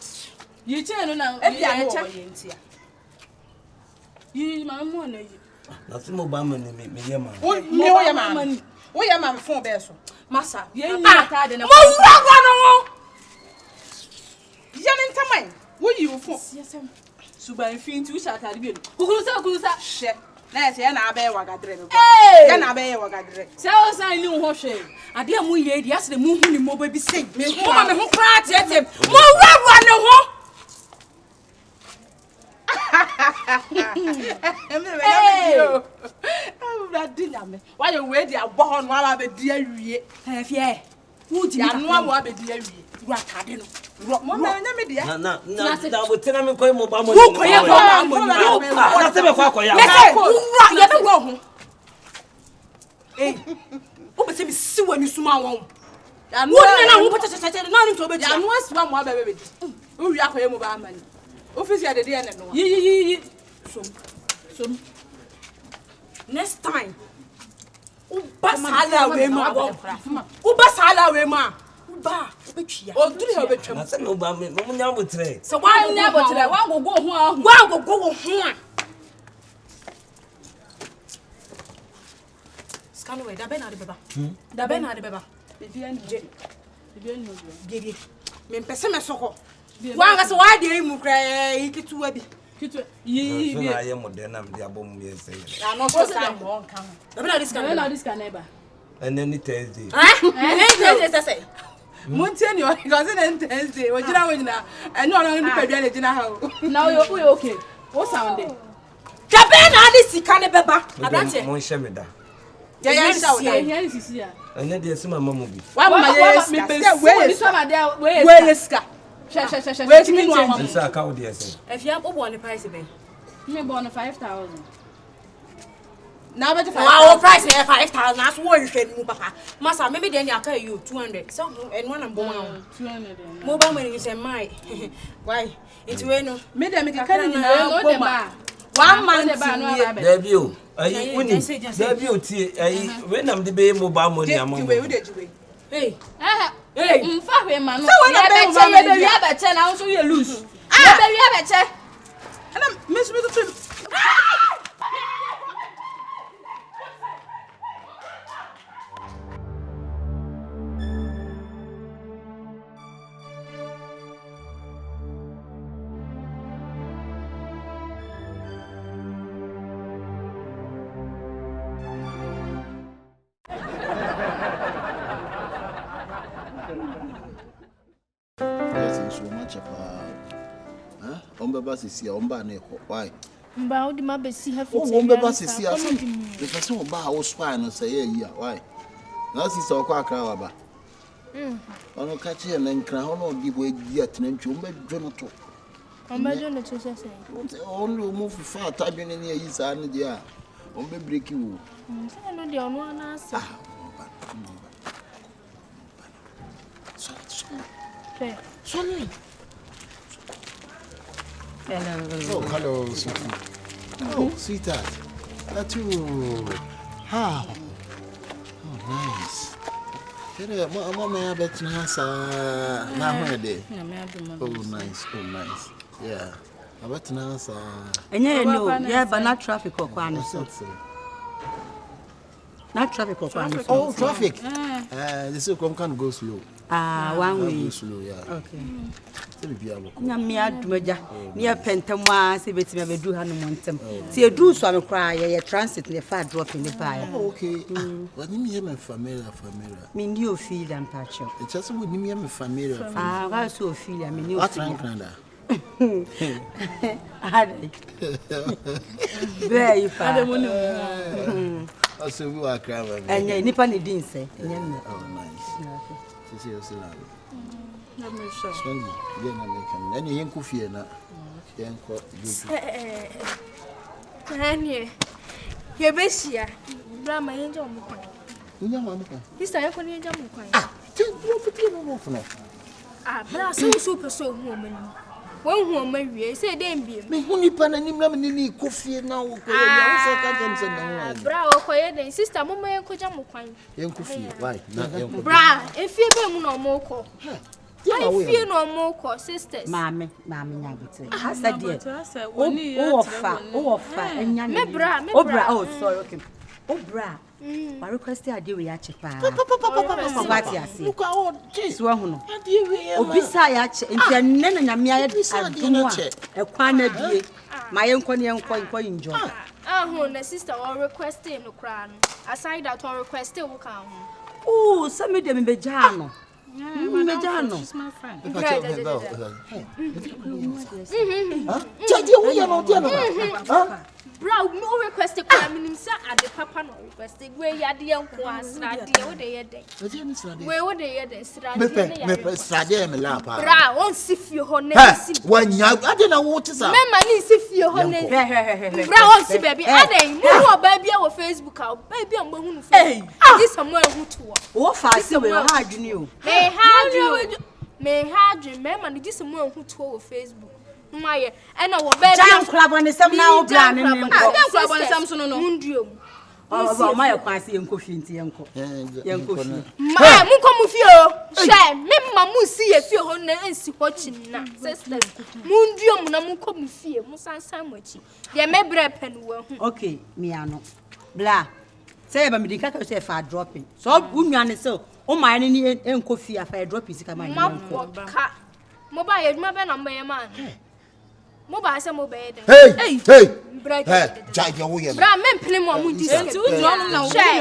Ye China na. E bia no wo ye ntia. Yi ma mo na yi. Na se mo ba money me ye ma. Wo ye ma. Wo ye ma phone be so. Masa, ye ni ata de na. Mo wura no. Yen ntaman. Wo yi wo phone. Yesem. Suban finti wo shata de bi. Kukurusa. She. Na ese ya na abe wagadre be. Ya na abe wagadre. Se o san ni ho hwe. Ade amu ye di ase mu hu ni mo ba bi sei. Me ho kra tietem. Mo wura ne ho. Hey. Bradi nyame. Wa ye we di abo ho no aba be di awie. Fie. Wo di anu abo aba di awie. Ru atade no. Mo na nyame dia. Na bo tena me koy mo ba mo. Wo koye ba mo. Na se be kwa koya. Lese, wura ye be wo ho. Eh. O be se bi si wani suma won. Ya no na ho pata na ni to be ji. Ya no asiba mo aba be di. O wi akoye mo ba amani. Office ya de dey na no. Yi. Som. Next time. Uba sala we ma. Uba sala we ma. Uba obetwia. O duru he obetwam. Na se me ba me mo nya bo tre. Se wa nya bo tre, wa gogo ho a. Wa gogo wo ho a. Scan we da be na de beba. Da be na de beba. Bibi anje. Bibi anje. Bibi. Me mpese me soko. Wa nga se wa de mu kra ikituwa bi. Yi na ye mo de na me de abom ye se. Ya no so sa mo nka. Da be na this can neighbor. And any Thursday. Thursday say. Monte ni o because na Thursday. O jira wo nyina. Enu ono ni padua le jina ha o. Na o okay. O sound dey. Da be na ali sika ne beba. Abrante. Mo hye me da. Ya sha wo da. Ya sisi ya. Ene de se mama mo bi. Wa ma ye sika. We so ma dey we sika. Sha. We timi no am. Nsa ka wo de se. If you am obo on the price be. Me born 5,000. Now better our price here 5,000 as one hwe mu papa. Masa maybe then you aka you 200. So and one am born 200. Mobile money is my. Why? It's we no. Me dem me kaka ni na go ma. 1 month. There be o. Ayi uni. There be o tie ayi when am de be mobile money am. Hey. Hey. Mfa hwe ma no. Ya be che na so ye lose. Ya be che. Ana me so me to Yes, so much about. Huh? Omba sisi ya omba ne ko. Why? Mba odi ma be si ha fit. Omba sisi ya some. The person omba ho spy no say here. Why? Na sisi okwa akra wa ba. Ono ka che na nkra ho no di bo edi atenantwi omba dwo no to. Omba dwo no to say. Only move fa atadwene ne yi sa ne dia. Omba break you. Say no dia ono ana ase. Sorry. Hello, sweetie. Oh, sweetheart. That you. How? Oh, nice. Here, Mama, I bet you have now day. Oh, nice. Oh, nice. Yeah. I bet you have and yeah, but not traffic or quantity. Not traffic or quantity. Oh, traffic. This can go slow. One way. Slow, yeah. Okay. Nyamia dumaja near pentamwa say betima be do hanu montem ti edu so am cry ye transit ne fa drop in the fire. Okay. What me hear my familiar me ndi o feel am patcho it just would me my familiar why so feel am me what Canada very far I say we are crying and nipa ne din say nyam oh nice see you see Let me show. Swangy, you na make am. Any yenku fie na. Yenko. Ye besia. Brama yenja mu kwan. Nya ma mu kwan. Sister yenko ni yenja mu kwan. Ti wo piti no funa. Bra so person hu mani. Won hu ma wie say dem biem. Me hu nipa na nim na me ni ko fie na wo ko ya wo se ka dem se na wo. Bra o ko ye den sister mo yenko ja mu kwan. Yenku fie. Why? Na yenku. Bra, efie be mu no mo ko. I feel no more sisters. Mammy Nagate. I said, dear, and Yan, bra, oh, sorry, okay. Oh, bra, my request I do ya chepa. What ya see? Look out, Swahuno. Oh, besides, and Nana Namia, a quantity, my uncle and quite enjoy. The sister or requesting no crown. Aside that or requesting will come. Oh, some of them be jano. She's my friend. Bro, no request to come in at the papa no request. Where ya dear was radio day. Where would they Strade me la pa. Bra, won't if you honey. When ya I don't know what is up. Mamma needs if you honey. Bra, won't see baby. I didn't know baby on Facebook out. Baby, I'm going to say, this somewhere who to what fast will hard you. May hard you, mamma, this somewhere who to Facebook. My and our bed club on the some now planning. Oh, my fancy and coffee, uncle. Young coffee. My come with you. Share, Mamma see if you're on and see watching now. Sisters, Mundium, Namuko Mufia, Musan sandwich. There may be a pen. Okay, Miano. Blah. Say, but me can't say if I dropping. So, woman is so. Oh, my and coffee if I drop is coming. Mobile, my man. Mobile some mobile. Hey, Jaja William. Men play more moon this. Two drawn now. Say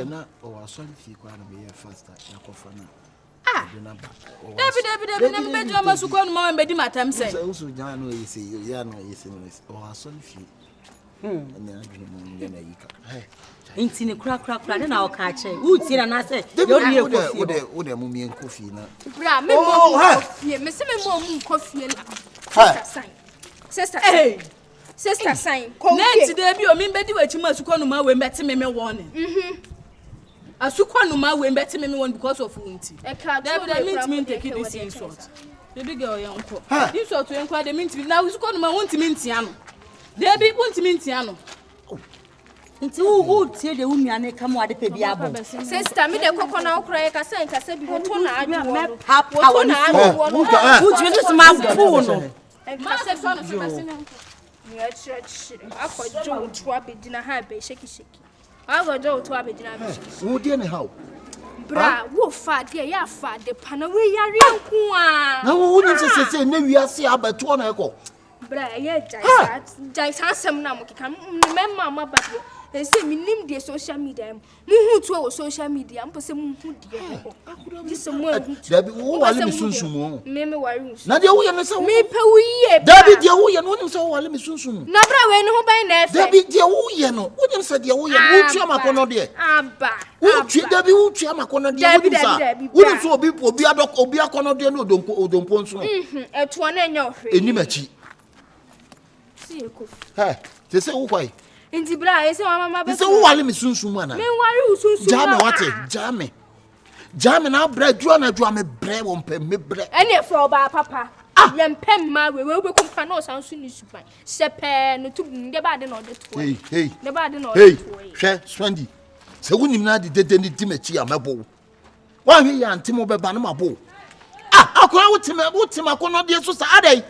no. Oh, sorry if you can't be a faster. David, never drama so call mom and Betty Matam say. Also, Jan, you see, you are no, oh, sorry if you. And then I Ain't in a crack, and I'll catch it. Who's here and I say, don't hear what a mummy and coffee now. Bra, me coffee, Miss Mom coffee. Sister, hey, sister, sign. Nancy, there be a mean Betty, where you must call my way, Betty me warning. I should call my way, Betty me one because of Winty. A card, that means take it this insult. The big girl, young uncle. You saw to inquire the mint now, is called my own to Mintiano. There be one to Mintiano. Who tell the woman and come what the baby abo. Sister, me the coconut cry, I said, you want to Papa, who just my pool. I got Joe to a bit in a high bay, shaky. I got Joe to a bit in a bit. Who didn't help? Bra, wo fat, dear, fat, the panaway, ya no, who didn't say, no, we are see about 2 echo. Bra, yeah, Jai, some now, can remember my baby. They say me name the social media. Muhu to social media. I'm person muhu dia. This more. There be who wale me sunsumu. Me worry. Na dia wo ye no say me pe wo ye. There be dia wo ye no say wale me sunsumu. Na bra we no ho ban na efe. There be dia wo ye no. Wo dem say dia wo ye. Wo twa makono de. Aba. Wo twa there be wo twa makono de. Wo dem say. Wo dem so obi adok obi akono de no odompo nso. Eto na enya ohwe. Enimachi. See eko. Hey, they say wo kwai. Inti bra e say mama be. They say wo wale me sunsumu ana. Me ware usunsu. Jame wate, jame. Jame na bre dru na dru me bre wo mpe me bre. Ene for ba papa. Yem pem ma we be kumpa na osansu ni suban. Sepe no tu de ba de na ode to. Hey. De ba de na ode Hey, to. hwe Swandy. Se wonim na de dede ni dimachi amebo. Wa hwe ya ntimo be ba na mabo. Akora wotim akono de so sa adai.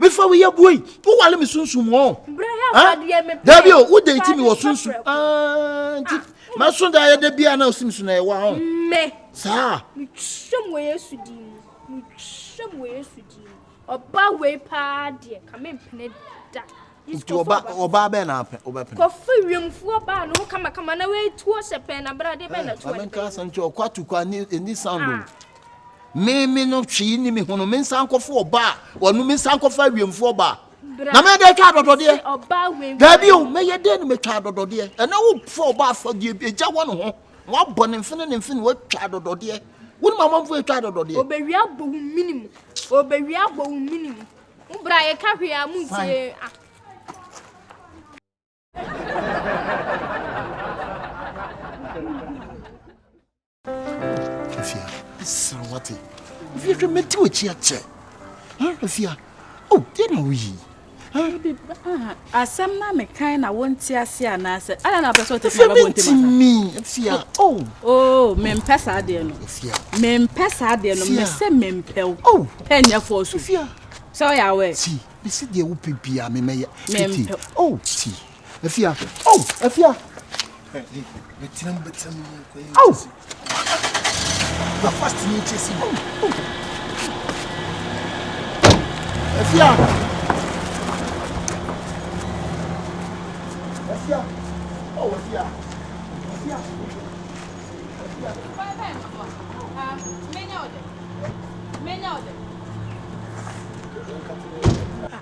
Me fa we yabuoi. Wo wale me sunsum ho. Bra ya fa de me. Dabi o, wo de timi wo sunsum. Nti ma so da ya de bia na osimsu na e wa ho. Me. Sa. Me twem we Yesu din. Me twem we Yesu din. Oba we pa de ka me mpene da. Nti oba be na oba pen. Ko fi wiemfo ba no kama na we tuo sepe na bra de be na tuo. Amen ka sancho kwatu kwa ni sando. Me no twi ni me hono me nsankofo oba wonu me nsankofo awiemfo oba na me de twa dodode oba we gabi o me ye de no me twa dodode na wo fo oba afo de eja wono ho wa bɔ ne mfene wo twa dodode wonu mama mfo twa dodode obewi agbo minimum obewi agbo minimum mbra ye ka hwe amu tie Afia, Sawati. If you met to a chair, Afia. Oh, then we. Asam na me kind na won't ya see an answer. I don't know about what me, Afia. Oh, mempesa de no. Afia. Mempesa de no, me se mempel. Oh, penya for Sofia. So ya we. See, me see the upi bia me me. Mempel. Oh, see. Afia. Oh, Afia. Oh. The first you chase him. Afia. Oh, Afia.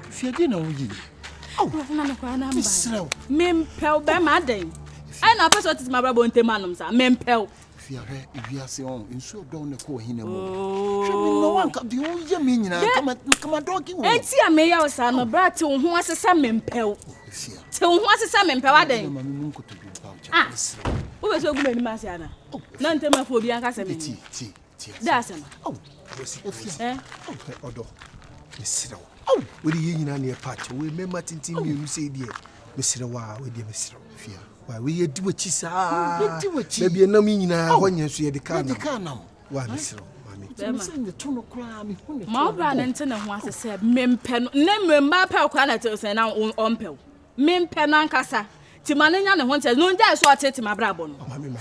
Afia dey na wuyi. Oh, na me kwa na mba. Mempel be ma den. I na person tis my brabo ntemanom sa mempel. Fia hwe ebiase on nsu odon ne ko hina mu. Hwe mi no wanka bi o ye me nyina kama dogi wo. Enti a me ya osa no bra te ho asesa mempel. Fia. Te ho asesa mempel aden. Ma me nko to bi pa o cha. Wo be so gu mani ma sia na. Na ntema fo obi anka se me. Ti. Da asema. Oh, Fia. Odo. Mesira. Oh, we di nyina na e patch. We memma tintin mi mu se die. Mesira wa, we di mesira. Fia. Wa we yedi wachi sa. Baby na mi nyina ho nya so yedi ka na. Wa mesira. Ma obra na nte na ho asese mempe no na memba pa kwa na te se na ompe mempe na nkasa ti manenya ne ho nte no nja so atete ma brabo no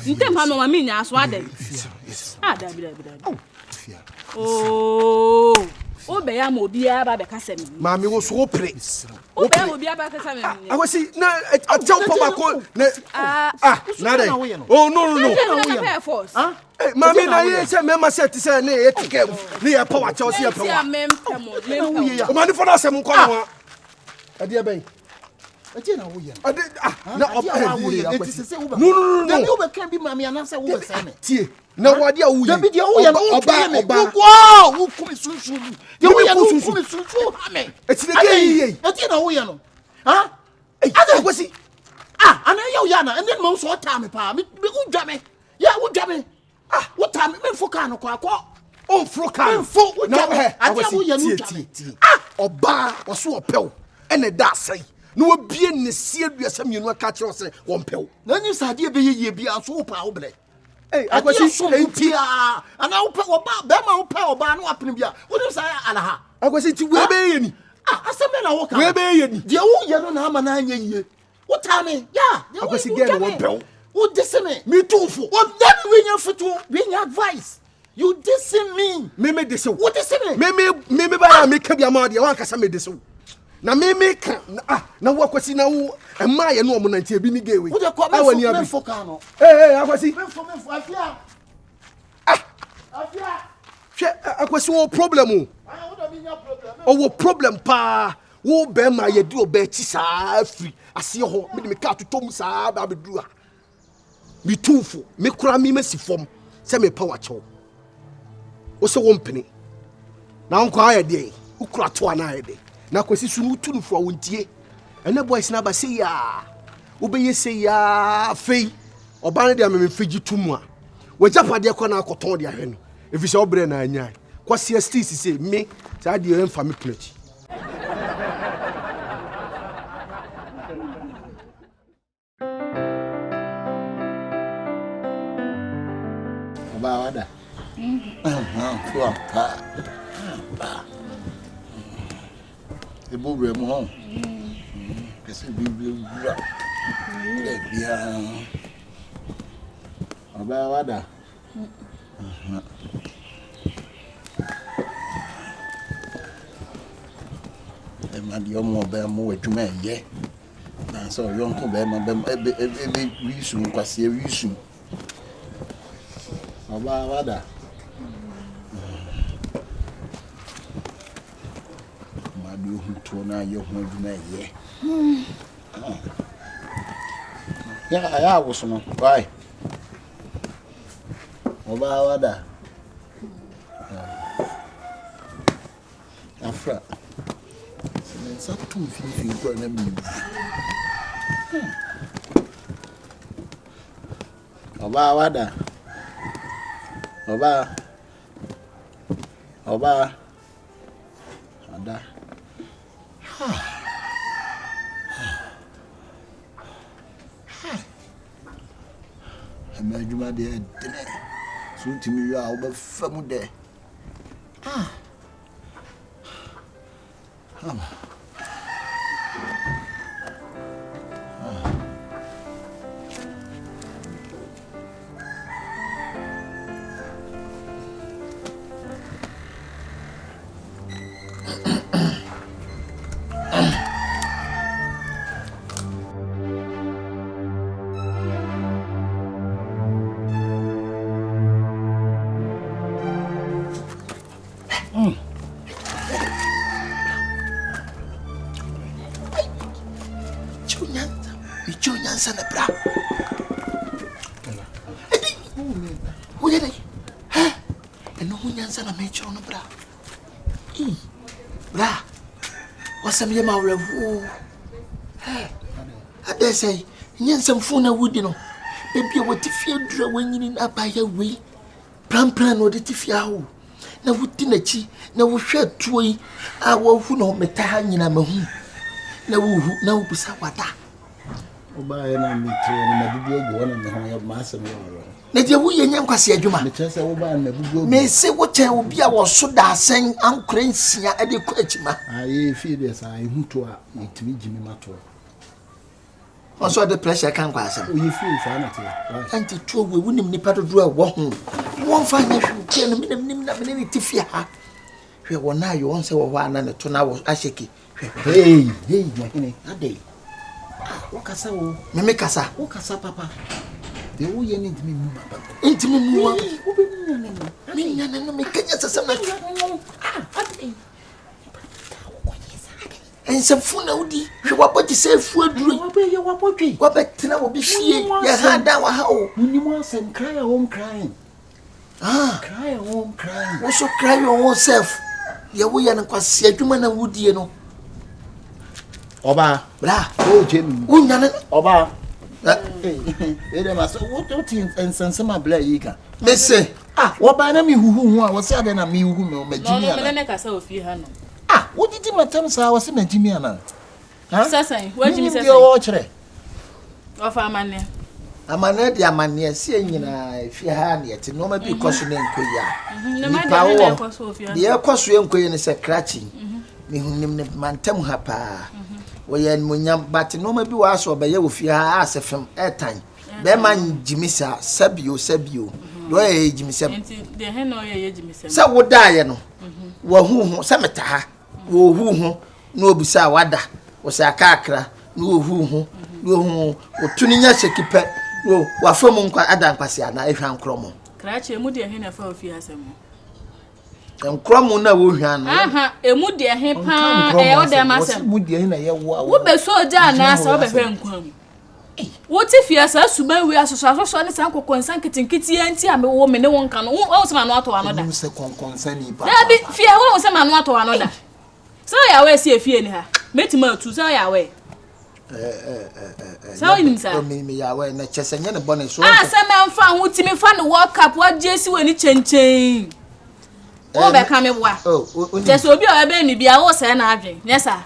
nte ma mama mi nya so ade da bi oh obe ya ma obi ya ba be kasa mi ma mi wo so pre obe ya obi ya ba kasa mi awasi na ajaw papa ko na na dey oh no Mami na ye se mema set se na ye tike na ye power chelsea ye power. O mani for na se mu ko no. Ade ben. Ade na wo ye. Ade na wo ye. No. Na me obe kan bi mami anase wo be se me. Tie. Na wade a wo ye. Da bi de wo ye no oba. Wow, wo kumi sunsun. De wo ye no kumi sunsun ha me. Eti na ge ye. Ade na wo ye no. Ha? Ade kwesi. Ana ye wo ya na, ene mo so ta me pa. Me udwa me. Ya udwa me. What time me foka no kwa on foka na ade wo ye no twa oba wo so opew ene da sai na wo bie ne sie duasa mienu aka kire se wo mpew na nyi sade be ye bia so wo pa wo bre akwasi so ntia ana wo pa oba be ma wo pa oba no apene bia wo nim sai alaha akwasi ti we be ye ni aseme na wo ka we be ye ni de wo ye no na ama na anya yie wo ta me ya akwasi ge no wo mpew. You dissing me too for. What that we your foot we advice. You dissing me. Me dissing. What dissing me? Me ba me ka bia ma de wan kasa me dissing. na me ka na wo akwasi na wo emma ye no omo na ntie bi ni gewe awani abi akwasi akwasi wo problem o problem pa wo be ma ye di oba chi saa free ase ho me ka totom saa ba beduru a mi tufo me kura mi masifom se me power chew wo se wo mpene na onko aye de ukura to ana aye de na kwesi sunu tu nfo wontie ene boys na ba se ya wo be ye se ya fei oba ne de me figi tumu a wo japade ko na akoton de ahwe no efi se obre na anya kwasi stis se me sa de emfa me plate oba wada the boy mo hon kesi biblia wura le bia oba wada ma di omo be mo adwuma ye na so yonko be ma be wisu kwase wisu oba wada ma di hunto na ye ho adwuma ye ya wo so no bye oba wada afra Satum fi ko na mi. Oba wada. Oba. Ada. Amajuma de dene. So timi ya oba famu de. Sana bra. Wo ye dey? Ha? Eno hunyansa na me chiro no bra. Bra. Wasam ye ma wrawu. Ha. Ade say, nyansa mfu na wudi no. Bebia wotifi adura wanyini na abaya we. Plan no de tifi awo. Na wudi na chi, na wo hwe tuo yi, a wo hu no meta ha nyina mahu. Na wo hu, na wo busa wada. Oba ya na mitro na bibia go na me ho ya ma asem yo. Na je wo ye nyankwase adwuma. Me chese wo ba na bibia. Me se wo chen obi a wo so da asen ankora nsia e de ko achima. Aye fi de sa e huto a yetimi gimi mato. Also the pressure kan kwa asem. O ye fi fa na te. Anti tuo we wunim nipa dodo a wo ho. Won fa nya hwute no nim na me ti fi ha. Hwe wo na yo won se wo ho ana ne to na wo ahyeki. Hey, makine. Ade. Wakasa wo me kasa wakasa papa de wo ye ni ntimi mu papa ntimi mu wa wo be me nyane no me kanya sesem na ade ense funa udi hwe waboti se fu aduru wabe ye wabotwe wabetena wo bi fie ya hada wa ha o munim asem cry your own crying cry your own crying wo so cry your own self ye wo ye na kwase adwuma na wudie no Oba, bra, Jim. Unyana, Oba. What in Sansama Blair Yika? They say, what by me who was said and me who know me, Jimmy. What did you tell us? I was in a Jimiana. Sassay, what did you say? Watcher of our money. A man, dear man, seeing if you had yet, no matter because you didn't queer. No matter the air cost you queen is a cratching. Me who named Mantem Hapa. We yen munyam but no maybe was or by you fear as a from airtime. Beman Jimisa, Sabio, do a Jimisa. The hen or Jimisa. So would die, no. Well, who, Samata, who, no busa wada wo se akakra no hu no otuni nya shekipe no wa fam nkwa adankwase ana ehwa nkromo krache emu de he na fa ofi asem nkromo na wo hwa no emu de he pa e wo de masem emu de he na ye wo be so ja na asa wo be hwe nkwam wo ti fi asa suban wi asoso ne san kokonsan kitinkiti anti ame wo me ne won kan wo se ma no ato ano da se konkonsan ni ba da bi fi wo se ma no ato ano da so ya we si efie ni ha metima tu so ya we so nim sa me ya we na chese nya ne bone so se me mfa ho ti me fa ne world cup wa jesi we ni chenchen wo be ka me boa jesi obi o be mi bia wo se na adwen yes sir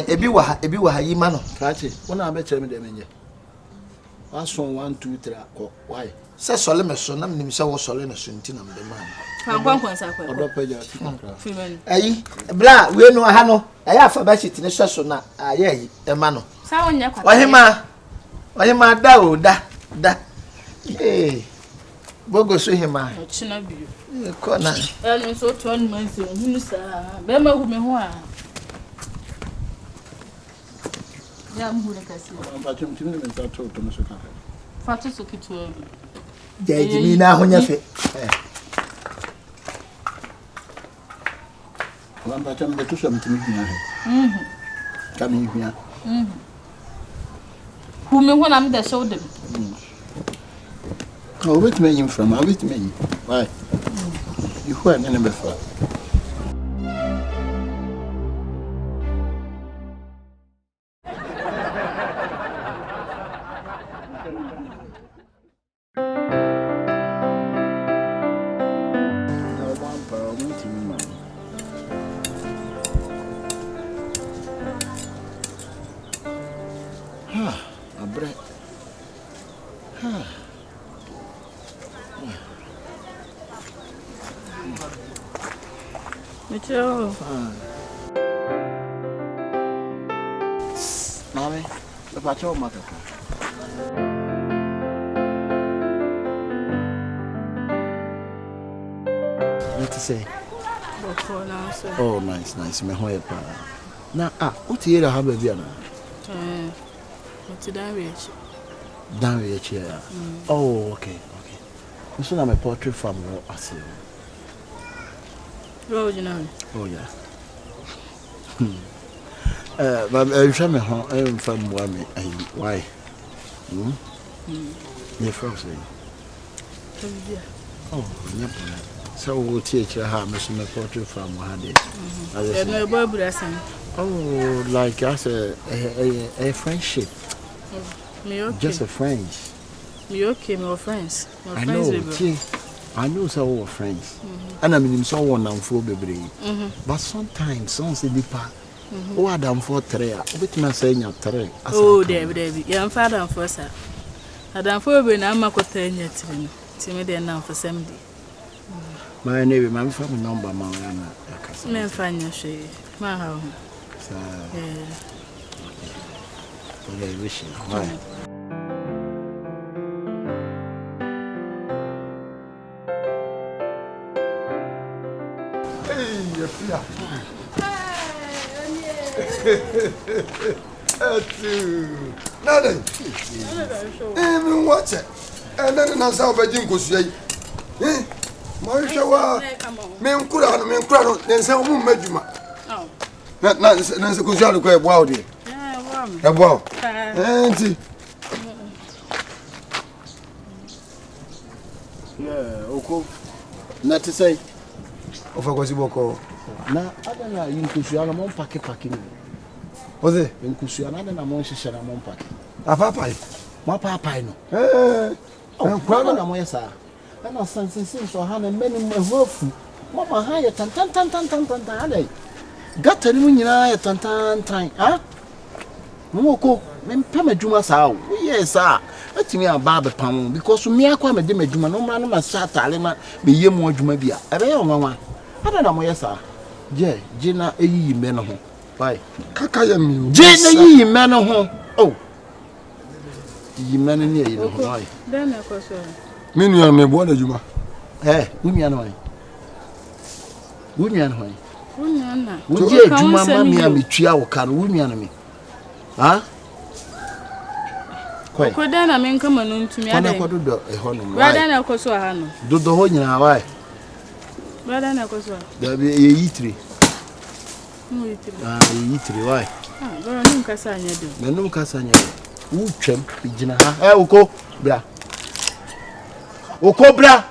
ebi wa ha yi ma no Kachi wona be chere me de menye wason 1 2 3 ko why se sole me so na nim se wo sole na so nti na me man kwankwan sa kwa odo peja ti kakra ayi bla we no ha no ayi afa ba shit ne so na ayi e ma no sa wonya kwa ohima da o da bogo so hima china bi ko na enu so to anu man se hunu sa be ma hu me ho a ya mbure kasi ba chum chim ne menta to no so kakra fatu so kitu jimi na ho nya fe Wamba chama de tuso mtimi hia he. Kama hia. Kume ho na me da show dem. Oh, wait me him from. Wait me. Why? You who are nene befa. Mami, lo faccio ma what to say? Oh, nice. Me hoye pa. Na what you have a biana? It's Down here chair. Oh, okay. This one I'm a portrait from Asil. Oh, you know. Oh, yeah. But I'm from Wami. Why? You're from saying. Oh, yeah. So we'll teach you how much my portrait from Wadi. Oh, like as a friendship. Me okay. Just a friends. Me okay, me friends. I know. I know so we're friends. And I mean, so one and four baby. But sometimes, some say deeper. Oh, Adam for three. What am I saying? You're three. Oh, David. You're father and for sir. Adam for being a macotain yet. Timid enough for 70. My neighbor, my family number, my men find your shade. My home. Okay, wish you. Bye. Nada. Me watch it. And then na sa obedin kosuai. Mo hwewa. Me nkura no, nsa mu madwuma. Na kosuai ko eboa odi. Eboa. Enti. Yeah, oko. Na to say. Ofa kwasi boko. Na adana yinkusuya na mo pake ni. Oze, yinkusuya na adana mo hihye na mo pake. Apapai. Mo papai no. Nkwa na mo yesa. Na sansensin so ha na meni mo hofu. Mo ma ha ye tan ale. Gata ni mo nyina ye tan ha? Mo ko me pam adwuma saa o. Yes ah. Atimi aba be pam because me akwa me de madwuma no mra no ma sha tale ma me yemu adwuma bia. Ebe ye onwanwa. Adana mo yesa. Je na eyi me no ho. Bye. Kaka ya mi. Je na yi me no ho. Oh. Yi me no ne yi no ho. Bye. Den na ko so. Me nua me bo na juma. Unua no ho. Unyana. Uje adwuma ma me ametua wo ka no wunya na me. Ha? Kwai. Ko da na men kama no ntumi Kana ade. ko do e ho no. Brother na ko so ha no. Dodo ho nyina wai. Brother na ko so. Da be ye yitri. No yitri. Ah, ye yitri wai. Ah, brother num kasa anya do. Menum kasa nya. Wu twem igina ha. Uko bra. Uko bra.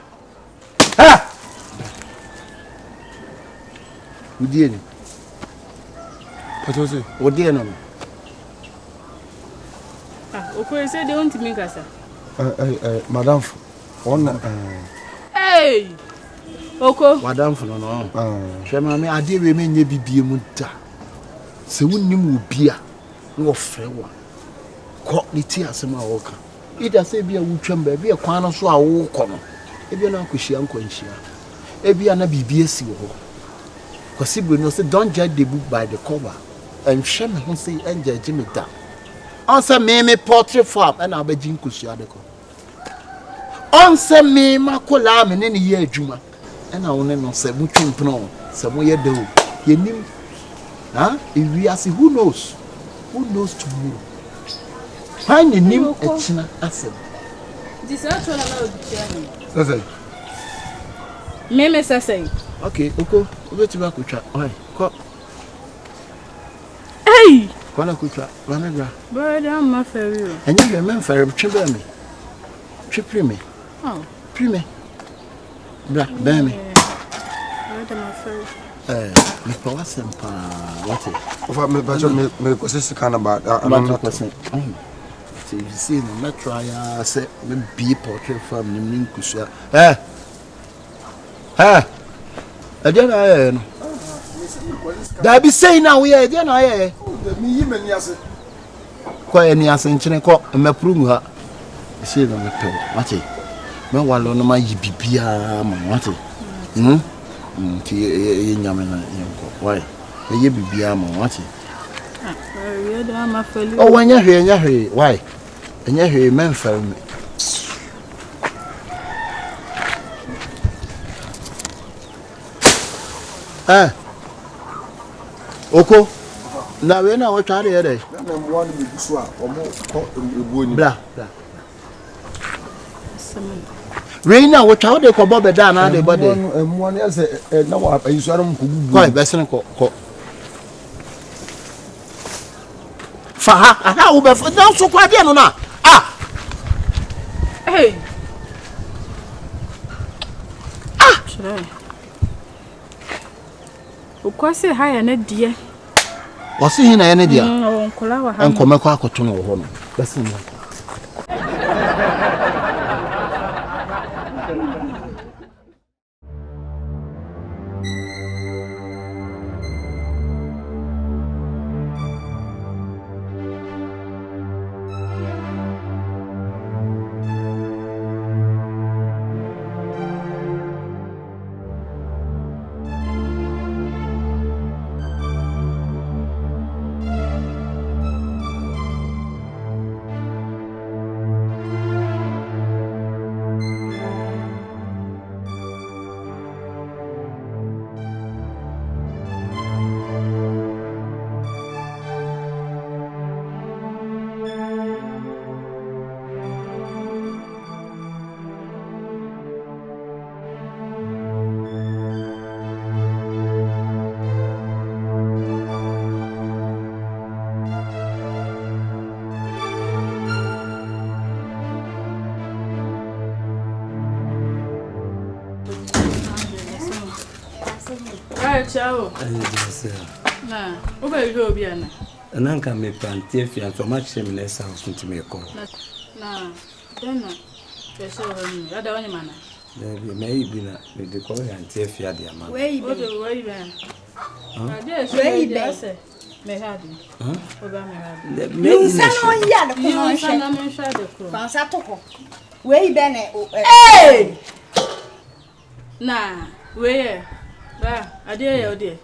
Ha! Udie ni. Patose. Odie no. Oko say they want me kasa. Madam. Hey! Oko. Madam no no. Hwe me ade we me nye bibie mu da. Se wonnim obi a no ofre wa. Ko ni ti asema wo ka. Ida se bia wutwam ba bia kwan no so a wo kɔ no. Ebia na akohia nkwanhia. Ebia na bibie si wo. Possibly no say don't judge the book by the cover. And share me who say and judge me down. Answer me portrait farm and I'll be jin kusua de ko. Answer me makola me ne ye adwuma. And I only no say mutu mpno. Say mo ye do. Ye nim. Huh? If we are see who knows? Who knows tomorrow? Find the name echina asem. This actually na obichia. Sasa. Meme sasa. Okay, Oko, obetima kutwa. Oi, ko. Hey! Kwana kutwa. Wana gra. Brother, I'm my favorite. And you remember chimbe me. Chipri me. Oh. Prime. Bra, be me. Brother, my favorite. Me power sempa. What it? Ofa me bacho me kwese kana ba. 100%. So you see no me try say me be portrait from nim kusua. Again I no. That be saying now we again I Me yime ni ase. Ko eni ase nchene ko me prumu ha. See no me pe. What it? Me walo no ma yibibia ma what it? Ti ye nyame na yenko. Why? Ye bibia ma what it? Oh, when you hear, why? And you hear men for me. Oko, now we know what are they? Blah, blah. Reina, what are they call Bobby down? They body. And one else, no, I saw them quite best and call. Faha, how about now so quite no na. Ah. Hey. Ah. Ukwase haya na die. Wasi hina ya ne dia. Onkola wa ha. Enkome kwa akoto no ho no. Besi mo. Ciao. Na, o ba yo bi ana. Na nka me plantie fi so ma chem na esa so ntime ko. Na, dena. Pesa o ni, ada woni mana. Na bi me ibi na me de ko ya ntie fi ade ama. We ibi. O de we ibi. Ade so we ibi. Me hadi. O ba me hadi. Me sano ya de ko no hwe. Na me hwa de ko. Pansa to ko. We ibi na eh. Na, we ba, ade ya ode.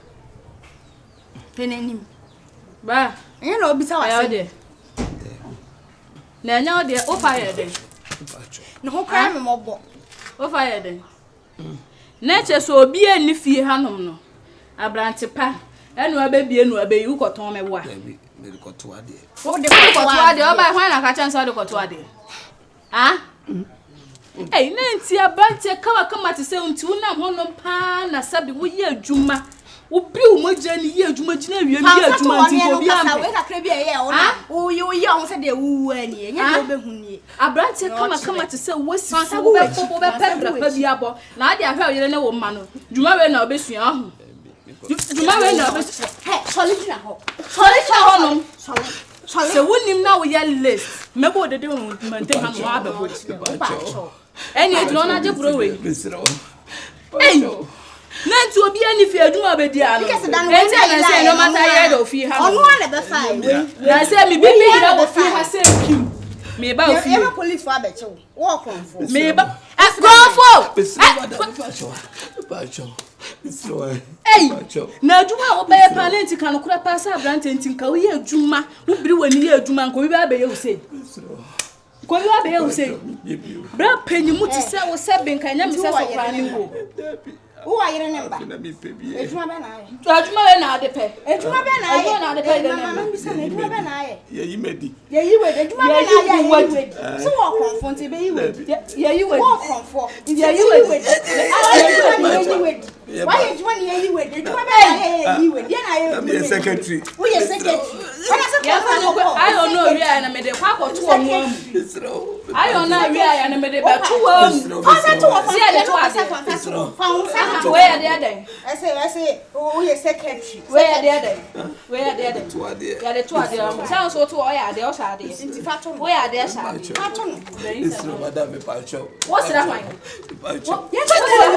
Penenim. Ba, enye na obisa wase. Ode. Na enye ode, o fa ye de. Ne ho kra me mobo. O fa ye de. Na che so obi ani fie hanom no. Abrantepa. Enu abebie nu abeyi ukoton mewa. Me koto ade. O de koto ade, o ba hwan na ka chan so de koto ade. Ah? Eh, na nti abrante kama te se nti una hono pa na sabi wo ye adwuma. Obi o moja ni ye adwuma gina wiem ye adwuma nti obi am. We kakra bi ye ona. Wo ye on se de wu ani. Enya de obehu ni. Abrante kama te se wosi wo be pebra pa bi abo. Na ade ahwe oyere ne wo ma no. Dwuma we na obesua ho. Dwuma we na obesua. He, solid na ho. No. Se wonim na wo ye list. Mebo de maintain ha no abebo. Eni edno na je bro we. Hey. Nanti obi ani fi aduma bedi ano. Enti na say no matter here do fi ha. Onu na be fine. Na say me bibi here do fi ha say kim. Me ba ofi. You police for abecho. Wo konfo. Me ba Asgrofo. Hey. Na aduma wo be parent kan no kura pass abrante nti nka wo ye aduma. Wo biri wani ye aduma nka wo bi abe ye wo say. Ko bi abe ye wo say. Bra penyimu ti say wo say benka nya me say so kra ni go. Who are you remember? Ejuma be na ye. Ejuma be na de pe. Ejuma be na ye. Ejuma na de pe de Mama bi say ejuma be na ye. Ye yimedi. Ye yiwe ejuma be na ye. So wo confront be yiwe. Ye yiwe. Wo confront. Ye yiwe. Why ejuma ni ye yiwe? Ejuma be na ye yiwe. Ye na ye. I'm the secretary. Who ye secretary? I don't know where I am made kwa ko to omo. I don't know where I am made ba to omo. Fasa to wa see the to ase. Where they are there? I say who ye secretary? Where they are there? Where they are there? To ade. Ya the to ade. Sound so to o ya de o sha ade. Nti fato no. Where they sha ade. Fato no. Madam me pacho. What's that one? Ye to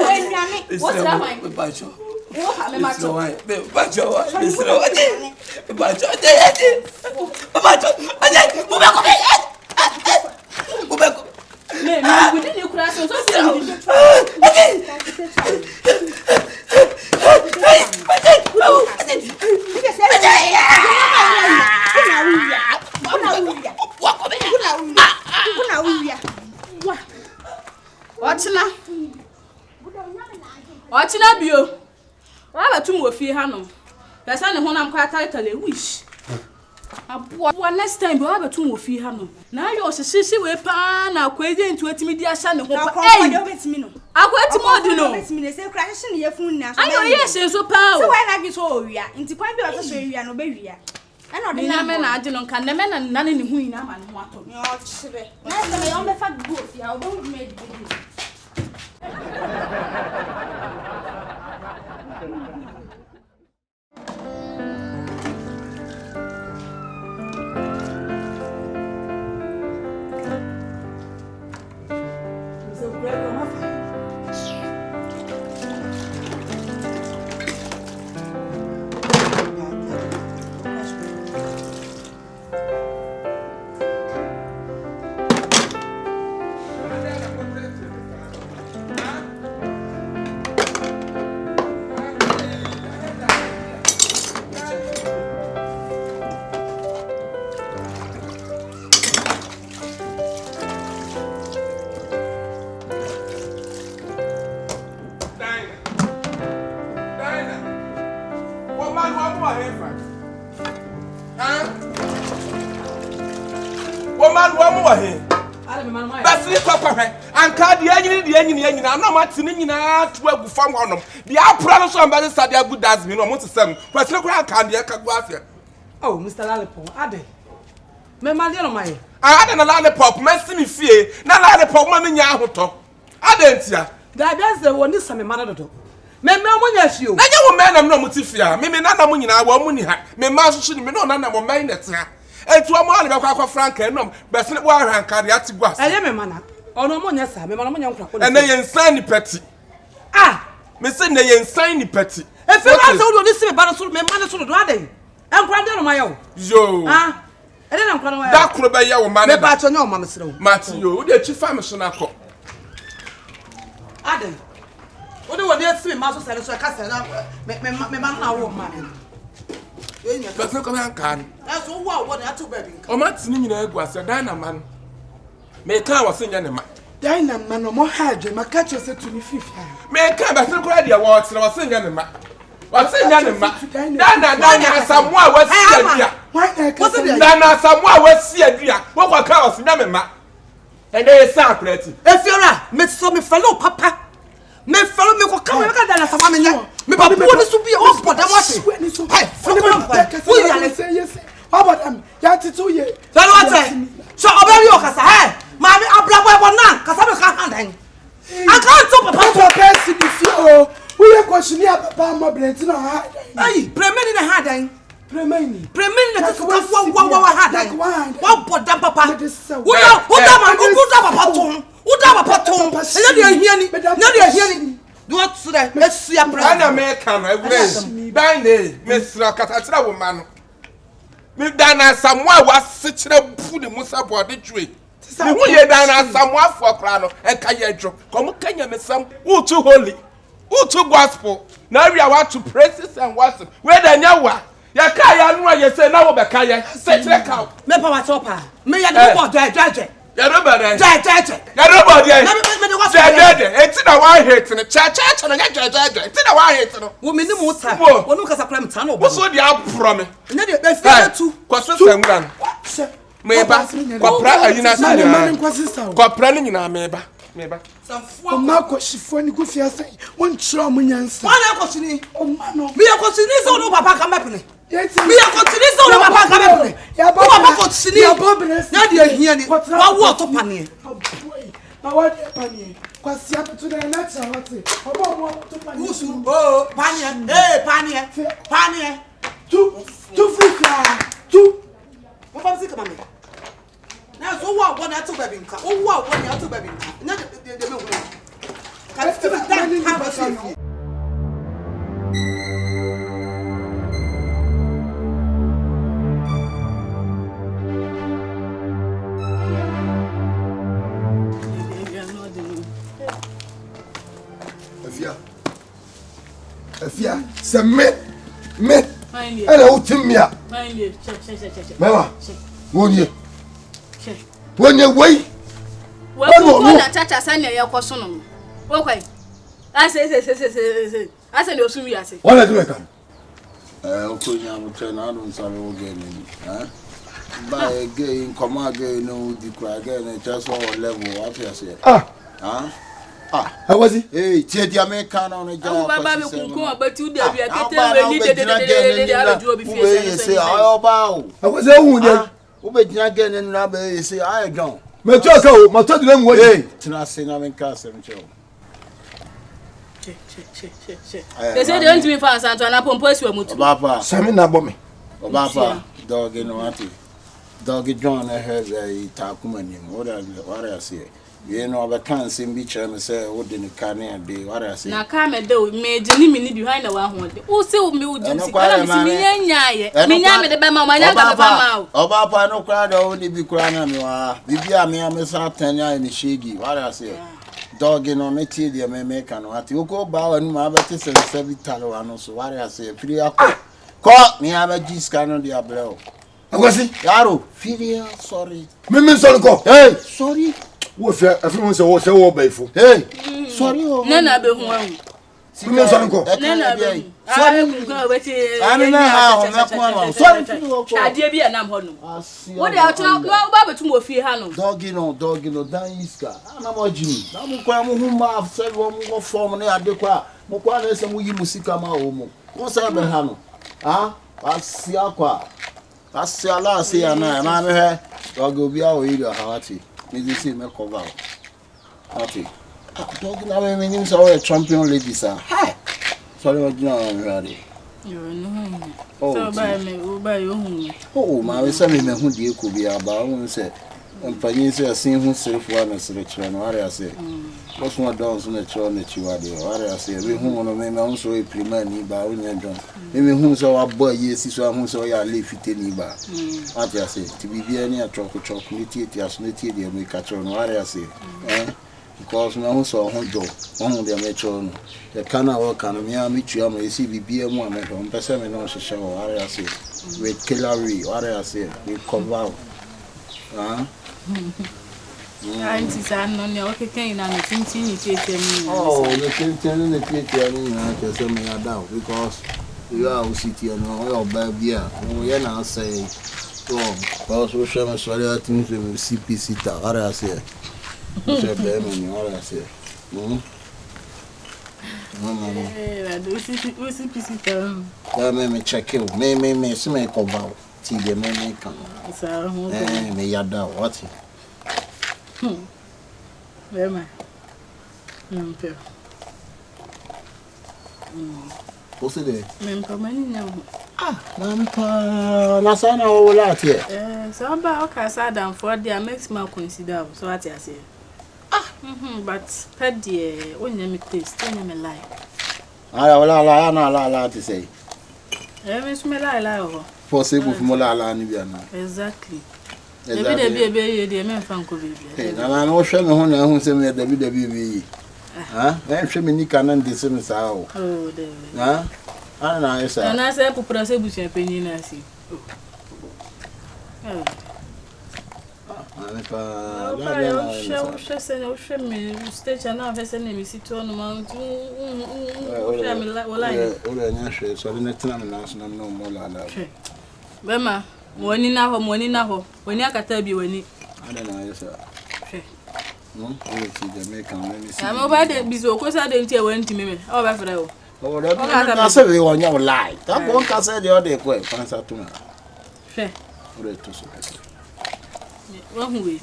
enwane. What's that one? Me pacho. What am I macho? Me pacho. Me slow. Me pacho. Me within you crash so see. Watchina bio. Wa batum wo fi ha no. Pesa ne honam kwa title e wish. Abo next time bi wa batum wo fi ha no. Na yo hyehyehye we pa na akwaje ntu atimi di ahya ne ho pa. Eh, obetimi no. Akwati mo di no. Obetimi ne se kra hyehyehye ne yefun na so. Ayo ye hye so pa o. So why na gi so owia. Nti kwan bi o so owia no be wia. Ana odi na me na age no nka na me na nane ne hu ina ma ne ho ato. Yo chire. Na se me yo me fa go fi ha obo hu me di. Woman, one more here. That's it, Papa. And card the engine, I'm not matching out to a farm on them. The apple somebody said they're good as me, no more to them. But look around candy, I can go out here. Oh, Mr. Lollipop, Ade. Mamma, dear, my. I had a lollipop, messing me fear. Now, lollipop, mamma, yahoto. I didn't ya. That's the one this summer, mother. Mamma, when yes, you. I know, man, I'm not motifia. Maybe not a money, I want money. My master shouldn't be no none of my minutes. And to a man about Frank and no, but not why I carry at the grass. I am a man. Oh, no, yes, I'm a man. And they insane petty. Ah, Miss Sunday insane petty. If I told you this about my mother, so do they? I'm crying on my own. Yo, ah, and then I'm crying. That could be your man about your mamma. Matthew, the chief famous. Ade. What do you want to see, Master? So I can't say that. My man now, man. But look at can. That's all what I took baby. Oh, Matt's name was a dynamite. Make I was singing a man. Dynamite, no more hard, my catcher said to me 50. Make I but look at the awards and I was singing a man. What's in Yanama? Dana Samoa was here. Dana Samoa was here. What was Namama? And they are pretty. If you're met so me fellow papa. Me fellow me come Dana Samamina. Me papa wants to be off, but I want to. Yes. How about them? Yati 2 years. So obey your casa. Hey, Mammy, I blab one now, because I can't. I can't talk about your best in the floor. We are questioning about my brains in a hard. Hey, Premen in a hard. Premen, that's one hard. One pot damn papa. Who hearing? Do what so that let's see a brand. American, I wish. Bine, Miss Rakata woman. Me Dana Samoa was such a food in Musa body tree. We hear Dana Samoa for Crano and Kayadro. Come Kenya, Miss Sam, who too holy, who too gospel. Now we are want to praise and worship. Where the Yawa? Yakaya, no, you say now, Bakaya, set the cow. Me power topper. Me and the judge. Nobody. It's in a white hit in a church and a judge. It's in a white hit. Woman, the most time. One look as a clam tunnel. What's what the out from me? And then they fail to Costas and Gun. Maybe, Copra, you know, Copraning in our maybe. Some Marco, she funny good fiesta. One Tromunians. One question. Oh, man, we are continuing on Papa Campany. We are continuing on Papa Campany. Papa got senior Bobbiness. Now you're hearing what water panny. Now what panny? What's happened to the next Oh, Pania, eh, Pania. Two free two. What was it coming? Now, so what one out of baby? Oh, what one out of baby? Not the milk. Can still have a son. Afia, c'est me. Elle est où Timia? Mama, Wonye. Wonye way. Well, Tata Sanya Yakosono. Okay. I say, you're soon. What are you doing? Okunya mutena anu nsalo again. By again, come again, no, the cry again, and just all level. What you say? How was it? Hey, Teddy American on a job. But you did say, I was a woman. Ubet again and Rabbi say, I go. Machoco, Matodum way. Tenacin, I'm in Castle. They said they want me fast and to compose your motor. Papa, Samina Bommy. Papa, dog in Wati. Doggy John, I heard a takuman. What I say. You know, I can't see me and say, what didn't can day? What I say. Now, come and do made Jenny minute behind the 100. Who say me would see the Bama, my Papa. Oh, Papa, no crowd only be crying. Bibia me, I'm a Satania in the shaggy. What I say. Dogging on a tea, the American. What you go bow and my Baptist and 7 Talano. So what I say, pretty call me, I'm a G scan on the abroad. I was it? Yaro, Fidia, sorry. Mimi Sonko. Hey, sorry. What's everyone say what's your bayful? Hey, sorry, Nana be one. Mimi Sonko. Sorry, I don't know how. Sorry, I did be a number. What are you about to move here? Doggy, Daniska. I'm not Jimmy. I'm going to have said one more form and adequa. Mokwana some we musica ma. What's up, Hano? Ah, that's Siaqua. That's Siala, say, and I'm here. Dog will be our either, Hati. Maybe see me cover. Hati. Talking about me, so a champion lady, sir. Hi. Sorry, what you know, ready. You're no. Oh, by me, by you. Oh, my son, who dear could be about, and said, and Panisa seen who self one as a children. What I say. What's more dance on the throne that you are there? What I say, we whom on a man also a primary by when done. Maybe whom so a boy, yes, is one who saw your leaf it any bar. What I say, to be near chocolate, as native, we catch on. What I say, because no one saw one door, one of their metro. The canna work on me, I meet you, I may see BM one at home, person and also show. What I say, with Killary, what I say, we come out. Auntie, I'm on your cane and continue to oh, the 10 and the 20 I just say me down because You are city and all baby. Oh, yeah, now say, oh, also show me sorry, I think we will CPC. What I say, you say, baby, what I say. I do CPC. Me check you. Me, see me cover. TV, me come. So, me yada what? Where am I? What's it? Nampa na sana wo lati So ba o ka sa dan for there makes me consider so what I say. But pet dear, onya me taste, onya me like. Aya wala la ti say. Me so me like Possible for la ni bia na. Exactly. Debi me fan ko baby. Na no hwe me ho na hu se me debi. Ha? Me hwe me ni kana ndese me sa o. Oh, debi. Ha? Ana esa. Na se popura se busia penyin na si. Ana pa. Show me stage na vese na mi sit on ma tu. Ora nya hwe so na tina me na so na no mo la. Bema, woni na ho, woni akata bi woni. Ana na esa. No, we see Jamaican let me see. I'm over the bizo ko sa de nti e wanti me. O ba fere o. Oh, na say we won your lie. That one can say the other ko fansa tuna. Hwe. Ore to so. Wa hu we.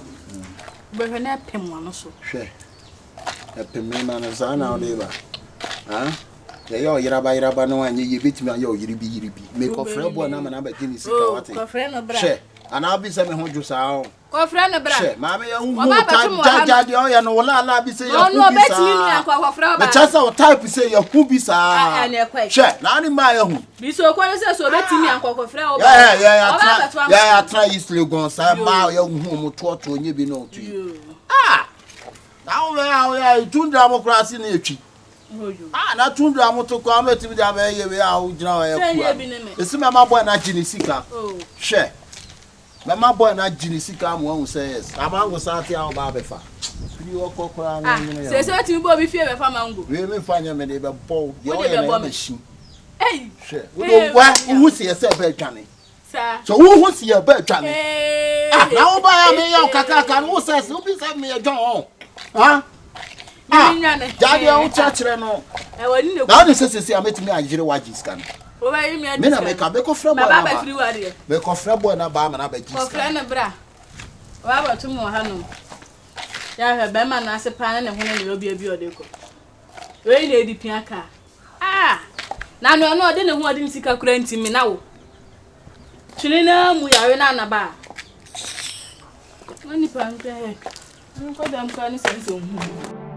Be hwe na pem wano so. Hwe. E pem me na na sa na o de ba. Ha? Yo yiraba no anye ye betimi ayo yiribi. Me ko frɛ bo na ma na ba gini sika wate. Ko frɛ no bra. Hwe. Ana bi se me ho ju sa o. Ko frɛ no bra. Hwe, ma me hu ja de o ya no wala ala bi se ya hu bi sa. No betimi ni akwa frɛ ba. Me chasa o type se ya hu bi sa. Hwe, na ani ma ya hu. Bi so ko se so betimi akwa frɛ o ba. Yeah, try East Legon sa ma ya hu mo to onye bi no to. Now we tundra democracy na etwi. Na tundra motoko ametimi da ba ye we a o gina wa ya ku. Esi me ma boy na gini sika. Hwe. Me ma boy na gini sika mo hu say yes. Amango sati a o ba be fa. Suri o kokora na nyine ya. Se timi bo bi fie be fa mango. We me fanya me de be bo. Ye o ye na machine. Hey. Hwe. We do wa hu se ye se be twane. Sa. So hu se ye be twane. Na o ba ya me ya kakaka no se se obi se me ye John. Ha? Daddy on chachre no. E woni ne. Na se ametimi agire waji scan. O ba yimi adi. Me na me ka be ko frɛ boy na. Baba ba free wade. Be ko frɛ boy na ba ma na ba ji scan. Ko frɛ na bra. Wa ba tumo ha no. Ya hwe be ma na ase pa na ne ho ne obi abi ode ko. We na edi pia ka. Na no ode ne ho ode sika kura ntimi na wo. Twene na mu yawe na na ba. Oni pa nkwe. Nko dam ka ni sense o hu.